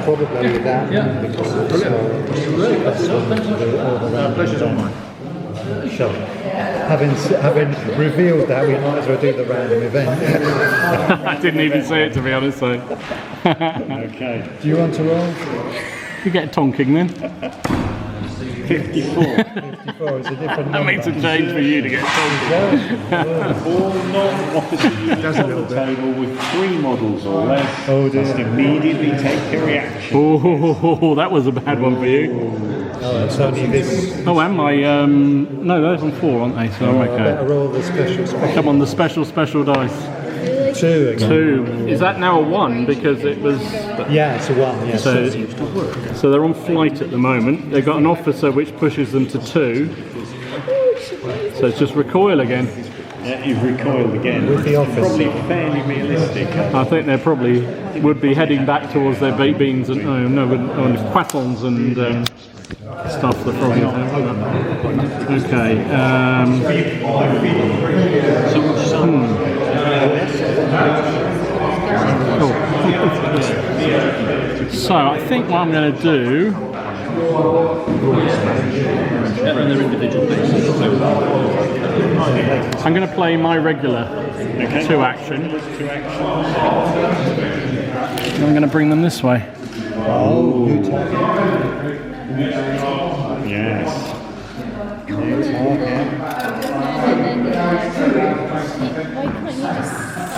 Probably with that because it's best one to do all the round. pleasure's all mine. Sure. Having revealed that, we might as well do the random event. I didn't even see it, to be honest. So. Okay. Do you want to roll? You get tonking then. 54. 54 is a different That makes a change for you to get tonking. All non-officer units on the table with 3 models or less must immediately take a reaction. Oh, that was a bad one for you. Oh, it's only this. Oh, and my no, those on 4, aren't they? So I'm Better okay. roll the special. Come on, the special dice. 2 again. 2. Is that now a 1 because it was? Yeah, it's a 1. Yeah. So they're on flight at the moment. They've got an officer which pushes them to 2. So it's just recoil again. Yeah, you've recoiled again. With the officer. Probably fairly realistic. I think they probably would be heading back towards their baked beans and croissants and stuff. The probably. Okay. Cool. So I think what I'm going to do And they're individual bases. I'm going to play my regular 2-action. I'm going to bring them this way. Oh, new target. Yes. New target. Why can't you just stay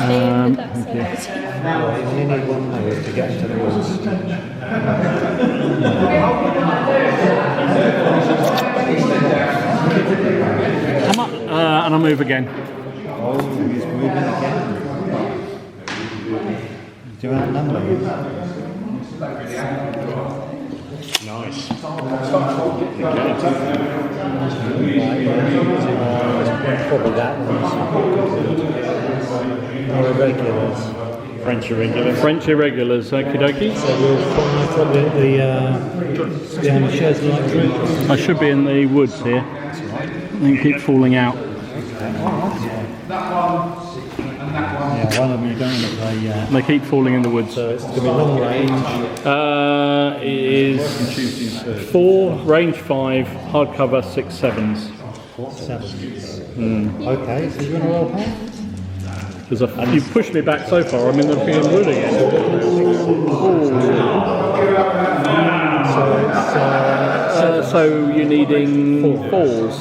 with that service? Well, you only need one move to get into the woods. Come up, and I'll move again. Oh, he's moving again. Do you outnumber him? Nice. Probably that one. More irregulars. French irregulars. French irregulars, okie dokie. So we'll find probably at the amateurs like group. I should be in the woods here. They keep falling out. Yeah, one of them you don't want to play yet. They keep falling in the woods. So it's going to be long range. It is 4, range 5, hardcover 6 7s. Sevens. Okay, so you want to roll high? Because you pushed me back so far, I'm in the freaking wood again. So you're needing 4s.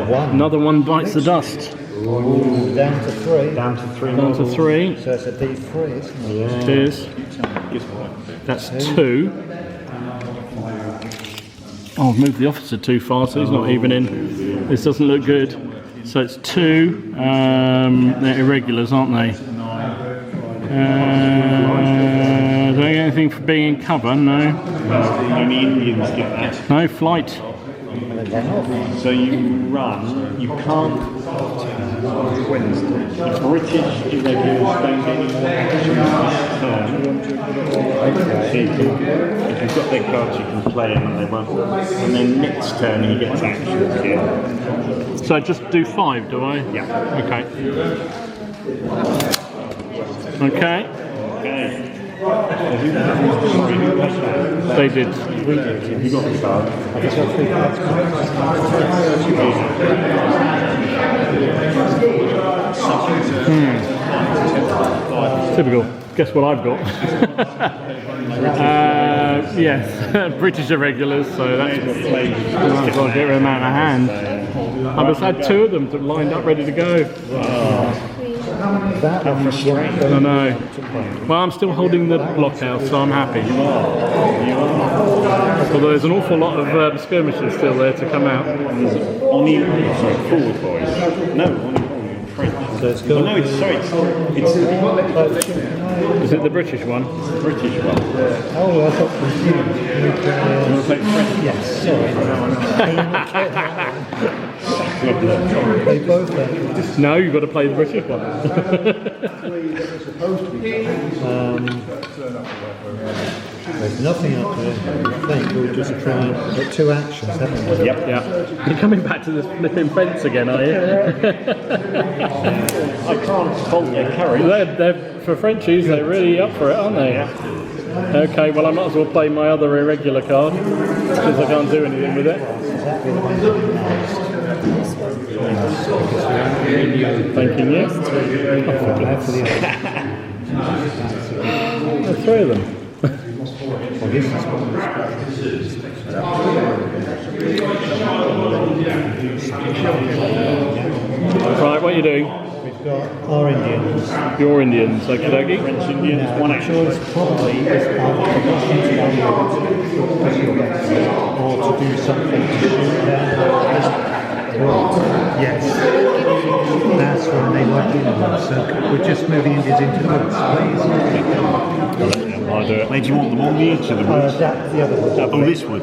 One. Another one bites the dust. Ooh, down to 3. Down to 3. Down to 3. So it's a D3, isn't it? Yeah. It is. That's 2. Oh, I've moved the officer too far, so he's not even in. This doesn't look good. So it's 2. They're irregulars, aren't they? Do I get anything for being in cover? No. Only Indians get that. No flight. So you run, you can't. The British irregulars don't get any more action this turn. If you've got their cards, you can play them and they won't. And then next turn he gets action again. So I just do 5, do I? Yeah. Okay. Okay. Okay. They did. We did. You got the card. I've just got 3 cards. Typical. Guess what I've got? Yes, British irregulars, so that's I've got to get them out of hand. I just had 2 of them lined up ready to go. That one was one. I know. Well, I'm still holding the block out, so I'm happy. Although there's an awful lot of skirmishes still there to come out. Only forward boys. No, only French. So it's got No, it's sorry. It's Is it the British one? British one. Oh, I thought yes, sorry. They both are. No, you've got to play the British one. There's nothing up there. I think we'll just try and put 2 actions, haven't we? Yep. Yeah. You're coming back to the flipping fence again, are you? I can't fault their courage. They're for Frenchies, they're really up for it, aren't they? Okay, well I might as well play my other irregular card, because I can't do anything with it. Thanking you. Oh, 3 of them. Right, what are you doing? We've got our Indians. Your Indians, okie dokie. French Indians, Now, one the action. choice probably is or to do something to shoot them. Yes. That's when they like Indians. So we're just moving Indians into the woods, please. I'll do it. Where do you want them on the edge of the woods? The other wood. Oh, this wood.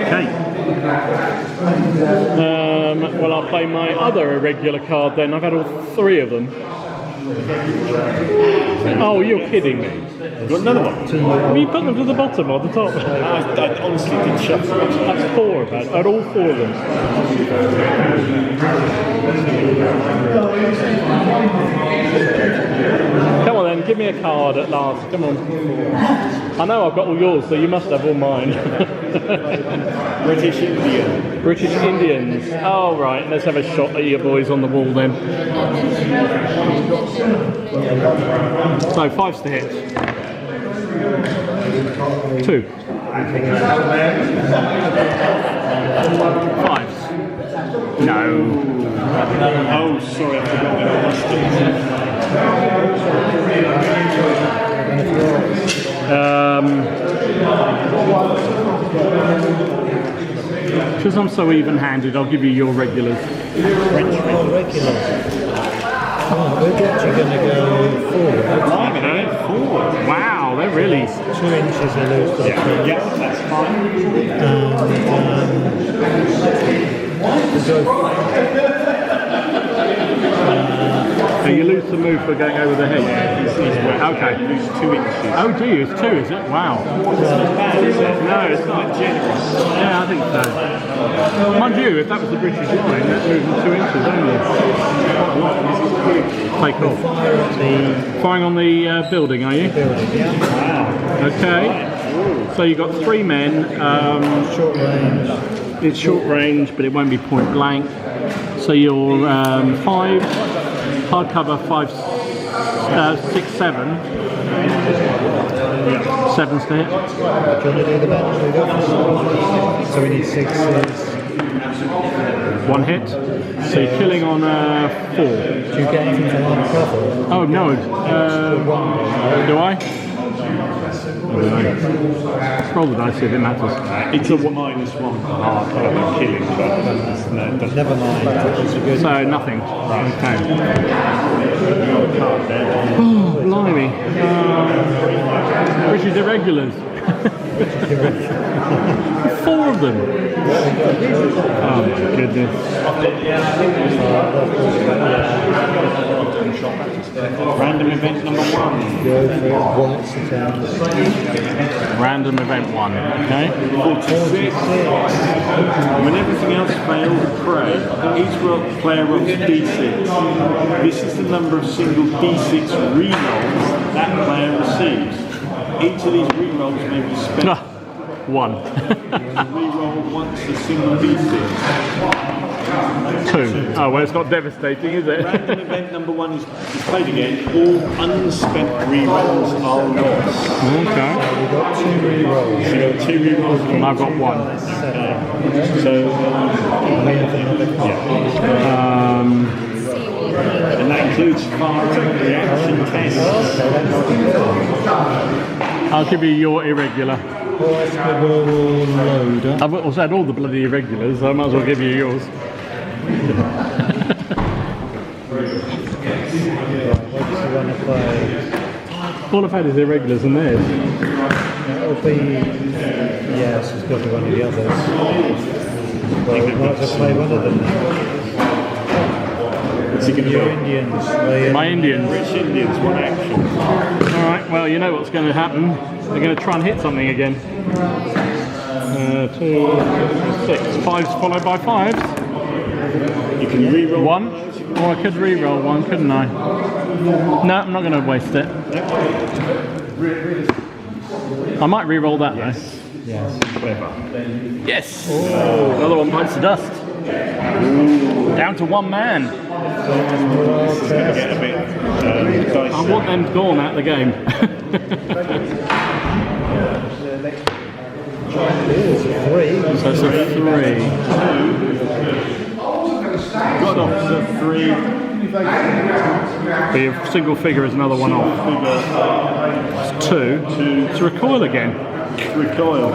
Okay. Well, I'll play my other irregular card then. I've had all 3 of them. Oh, you're kidding me. You've got another one. Have you put them to the bottom or the top? I honestly did shuffle. That's 4 I've had. I had all 4 of them. me a card at last. Come on. I know I've got all yours, so you must have all mine. British Indian. British Indians. Oh, right. Let's have a shot at your boys on the wall then. So, 5's to hit. 2. 5s. No. Oh, sorry, I forgot that I must Because I'm so even-handed, I'll give you your regulars. Regulars. Oh, we're actually going to go forward. Wow, they're really... 2 inches are loose. Yeah, that's fine. So you lose the move for going over the head? Okay. You lose 2 inches. Oh, do you? It's 2, is it? Wow. It's not bad, is it? No, it's not generous. Yeah, I think so. Mind you, if that was the British line, that moved them 2 inches only. Take off. Firing on the building, are you? Yeah. Okay. So you've got 3 men. Short range. It's short range, but it won't be point blank. So you're 5, hard cover 5, 6, 7. 7's to hit. Do you want to do the battle we got? So we need 6s. 1 hit. So you're killing on 4. Do you get anything from hard cover? Oh no. Do I? Roll the dice if it matters. It is a -1 for hard cover killing, but Never mind. It's a good. So nothing. Okay. Oh, blimey. British irregulars. 4 of them. Oh my goodness. random event number 1. Go for it. Whites it out. Random event 1. Okay. 46. When everything else fails, pray. Each player rolls d6. This is the number of single d6 re-rolls that player receives. Each of these re-rolls may be spent. 1. Re-roll once a single d6. 2. Oh well, it's not devastating, is it? Random event number 1 is played again. All unspent re-rolls are lost. Okay. We've got 2 re-rolls. So you've got 2 re-rolls. And I've got 1. So and that includes firing reaction tests. I'll give you your irregular. Loader. I've also had all the bloody irregulars, so I might as well give you yours. What do you want to play? All I've had is irregulars and theirs. It'll be. Yes, it's got to be one of the others. Well, we might as well play one of them now. What's he going to Your do? Indians. My Indians. British Indians, 1 action. Alright, well, you know what's going to happen. They're going to try and hit something again. 2, 6. 5's followed by 5s. You can re-roll 1. Or I could re-roll 1, couldn't I? No, I'm not going to waste it. I might re-roll that though. Yes. Yes! Another one bites the dust. Down to 1 man. Get a bit dicey. I want them gone out of the game. So it's a 3. Stops at 3. Your single figure is another 1 off. It's 2. It's recoil again. Recoil.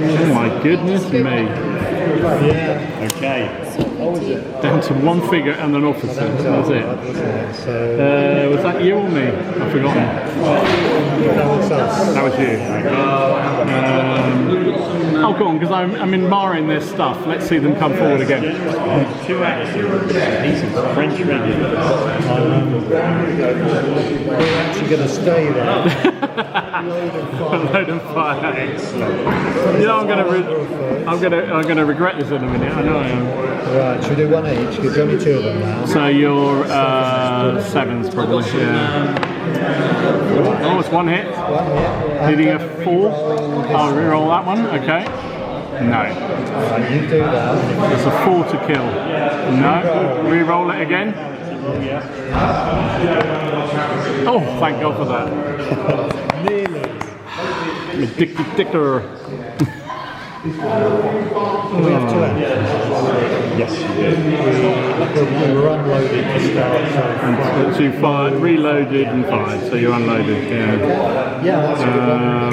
Oh my goodness me. Okay. Down to 1 figure and an officer. That's it. Was that you or me? I've forgotten. That was you. Oh, go on, because I'm admiring their stuff. Let's see them come forward again. 2 actions. French regulars. We're actually going to stay there. Load and fire. Excellent. You know, I'm gonna regret this in a minute. I know I am. Right, should we do one each? Because there's only two of them now. So you're sevens probably. Yeah. Oh, it's one hit. One hit. Needing a 4. I'll reroll that one. Okay. No. Right, you do that. It's a 4 to kill. No. Reroll it again. Oh, thank God for that. Nearly. Dicker. Do we have two actions? Yes, you do. We were unloaded to start. So you fired, reloaded and fired. So you're unloaded. Yeah. Yeah, that's a good one.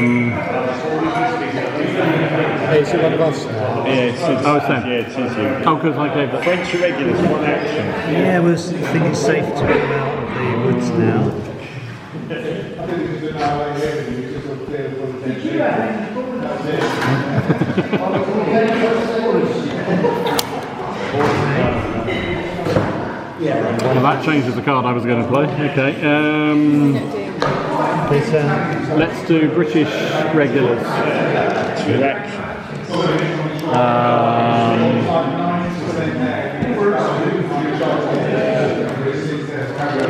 Is it one of us now? Yeah, it's Oh, it's them. Yeah, it is you. Oh, because I gave that. French regulars, one action. Yeah, I think it's safe to come out of the woods now. Well, that changes the card I was going to play. Okay. Let's do British regulars. Two action.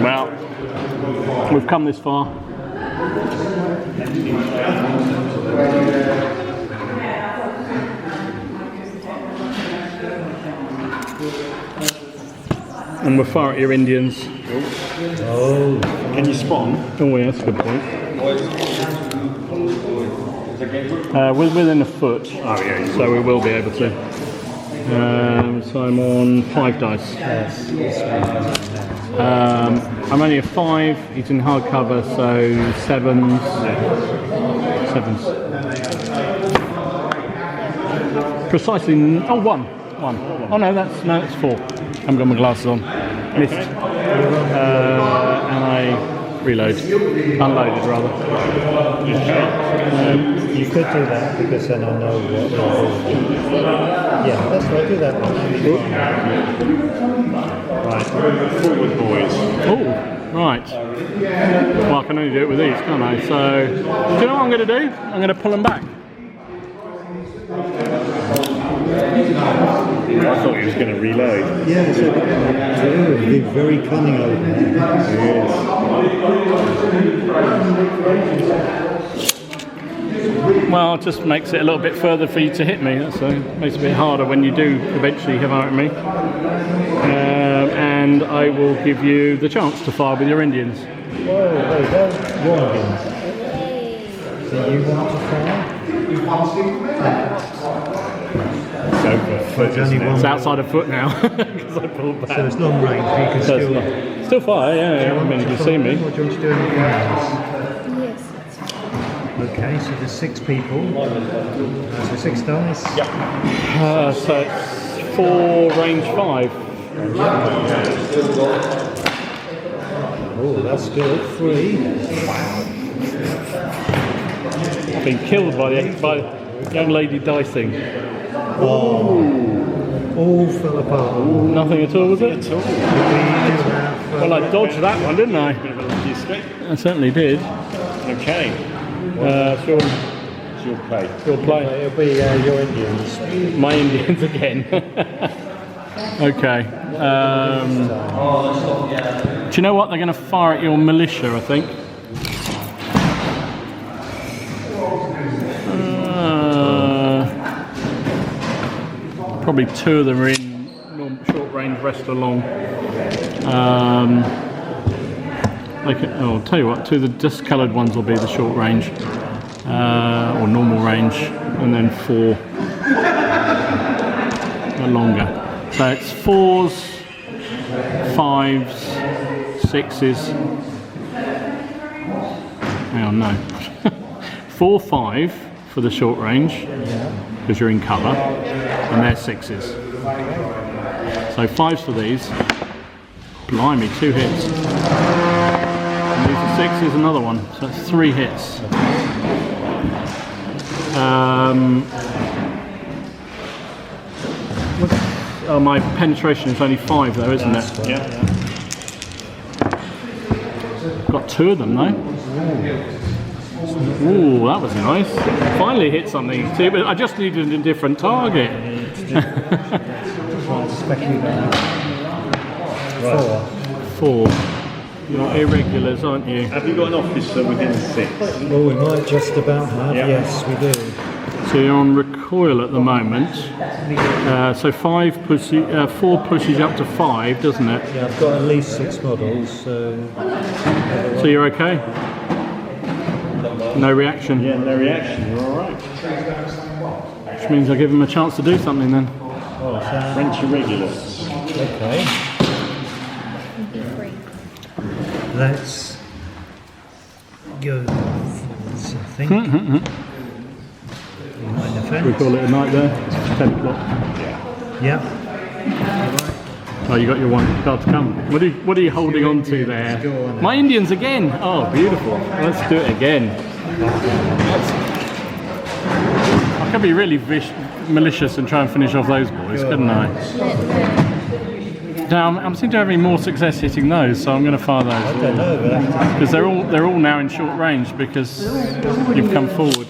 Well, we've come this far. And we're far at your Indians. Oh, can you spawn? Oh yeah, that's a good point. Within a foot. Oh yeah. So we will be able to. So I'm on 5 dice. I'm only a 5. He's in hard cover, so 7s. Precisely. Oh, 1. Oh no, that's 4. I haven't got my glasses on. Missed. And I reload. Unloaded rather. You could do that because then I'll know what you're doing. Yeah, that's right, do that one. Right, forward boys. Oh, right. Well, I can only do it with these, can't I? So, do you know what I'm going to do? I'm going to pull them back. I thought he was going to reload. Yeah, so be very cunning over there. Well, it just makes it a little bit further for you to hit me. So it makes it a bit harder when you do eventually have out at me. And I will give you the chance to fire with your Indians. Whoa, there you go. Your Indians. So you want to fire? It's over foot, isn't it? It's outside a foot now because I pulled back. So it's long range, but you can So still... it's still fire, yeah. I mean, you can see me. Or do you want to do anything else? Yes, that's fine. Okay, so there's 6 people. So 6 dice. Yep. So it's 4 range 5. Oh, that's good. 3. I've been killed by young lady dicing. All fell apart. Nothing at all, was it? We do have... Well, I dodged that one, didn't I? Bit of a lucky escape. I certainly did. Okay, So it's your play. you'll play It'll be your Indians. my Indians again. Okay. Do you know what? They're going to fire at your militia, I think. Probably 2 of them are in short range, rest are long. I'll tell you what, 2 of the discoloured ones will be the short range, or normal range, and then 4 are longer. So it's 4s, 5s, 6s. Hang on, no. 4, 5 for the short range, because you're in cover, and they're 6s. So 5s for these. Blimey, 2 hits. And these are 6s, another one. So that's 3 hits. Oh, my penetration is only 5 though, isn't it? Yeah. Got 2 of them though. Ooh, that was nice. Finally hit something. See, but I just needed a different target. Four. 4. You're irregulars, aren't you? Have you got an officer within 6? Well, we might just about have. Yeah. Yes, we do. So you're on recoil at the moment. So 4 pushes up to 5, doesn't it? Yeah, I've got at least 6 models, so... So you're okay? No reaction? Yeah, no reaction. You're all right. Which means I give him a chance to do something then. Oh, French irregulars. okay. Let's go forwards, I think. We call it a night there. It's 10 o'clock. Yeah. Oh, you got your one card to come. What are you holding on to there? My Indians again. Oh, beautiful. Let's do it again. I could be really malicious and try and finish off those boys, couldn't I? Now, I seem to be having more success hitting those, so I'm going to fire those. I don't know, but Because they're all now in short range because you've come forward.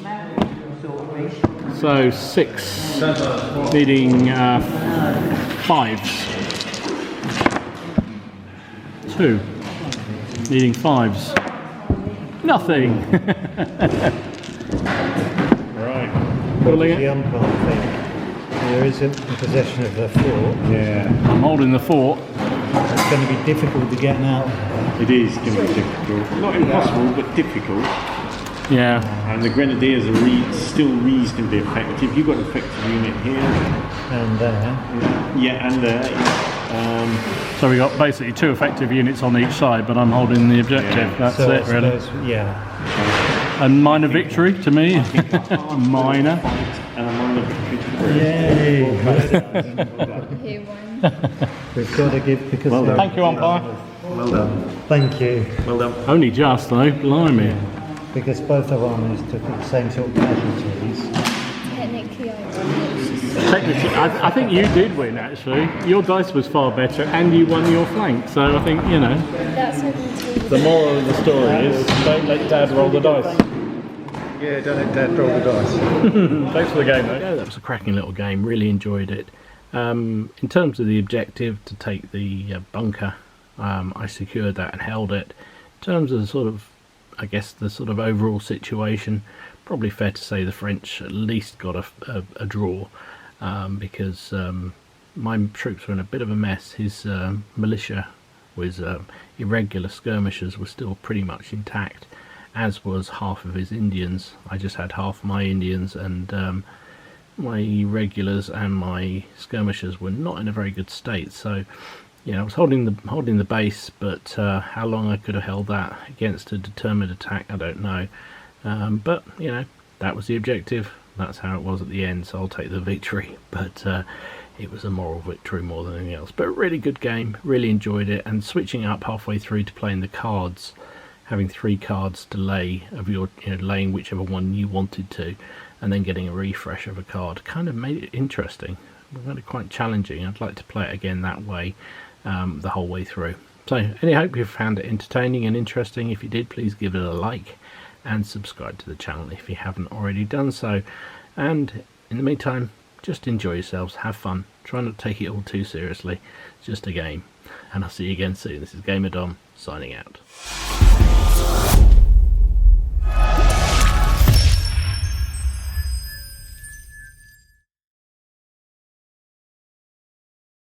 So 6, needing 5s. 2, needing 5s. Nothing. Right. Pulling the it. umpire thing. There is in possession of the fort. Yeah. I'm holding the fort. It's going to be difficult to get out. It is going to be difficult. Not impossible, but difficult. Yeah. And the Grenadiers are still reasonably effective. You've got an effective unit here. And there. Yeah, and there. So we got basically 2 effective units on each side, but I'm holding the objective. Yeah. That's So it, really. Yeah. A minor victory to me. Minor. And I'm on the victory. Yay! Here one. We've got to give because. Well done. Thank you, umpire. Well done. Thank you. Well done. Only just though, blimey. Because both of armies took the same sort of casualties. Technically, I won. Technically, I think you did win actually. Your dice was far better and you won your flank, so I think, you know. That's what we told The moral of the story is don't let Dad roll the dice. Yeah, don't let Dad roll the dice. Thanks for the game, mate. Yeah, that was a cracking little game, really enjoyed it. In terms of the objective to take the bunker, I secured that and held it. In terms of the sort of, I guess, the sort of overall situation, probably fair to say the French at least got a draw, because my troops were in a bit of a mess. His militia was irregular skirmishers were still pretty much intact, as was half of his Indians. I just had half my Indians, and my irregulars and my skirmishers were not in a very good state. So, you know, I was holding the base, but how long I could have held that against a determined attack, I don't know. But you know, that was the objective. That's how it was at the end. So I'll take the victory. But it was a moral victory more than anything else. But a really good game. Really enjoyed it. And switching up halfway through to playing the cards, having 3 cards delay of your, you know, laying whichever one you wanted to, and then getting a refresh of a card, kind of made it interesting. Really quite challenging. I'd like to play it again that way, the whole way through. So I hope you found it entertaining and interesting. If you did, please give it a like and subscribe to the channel if you haven't already done so. And in the meantime, just enjoy yourselves, have fun, try not to take it all too seriously. It's just a game, and I'll see you again soon. This is Gamer Dom signing out.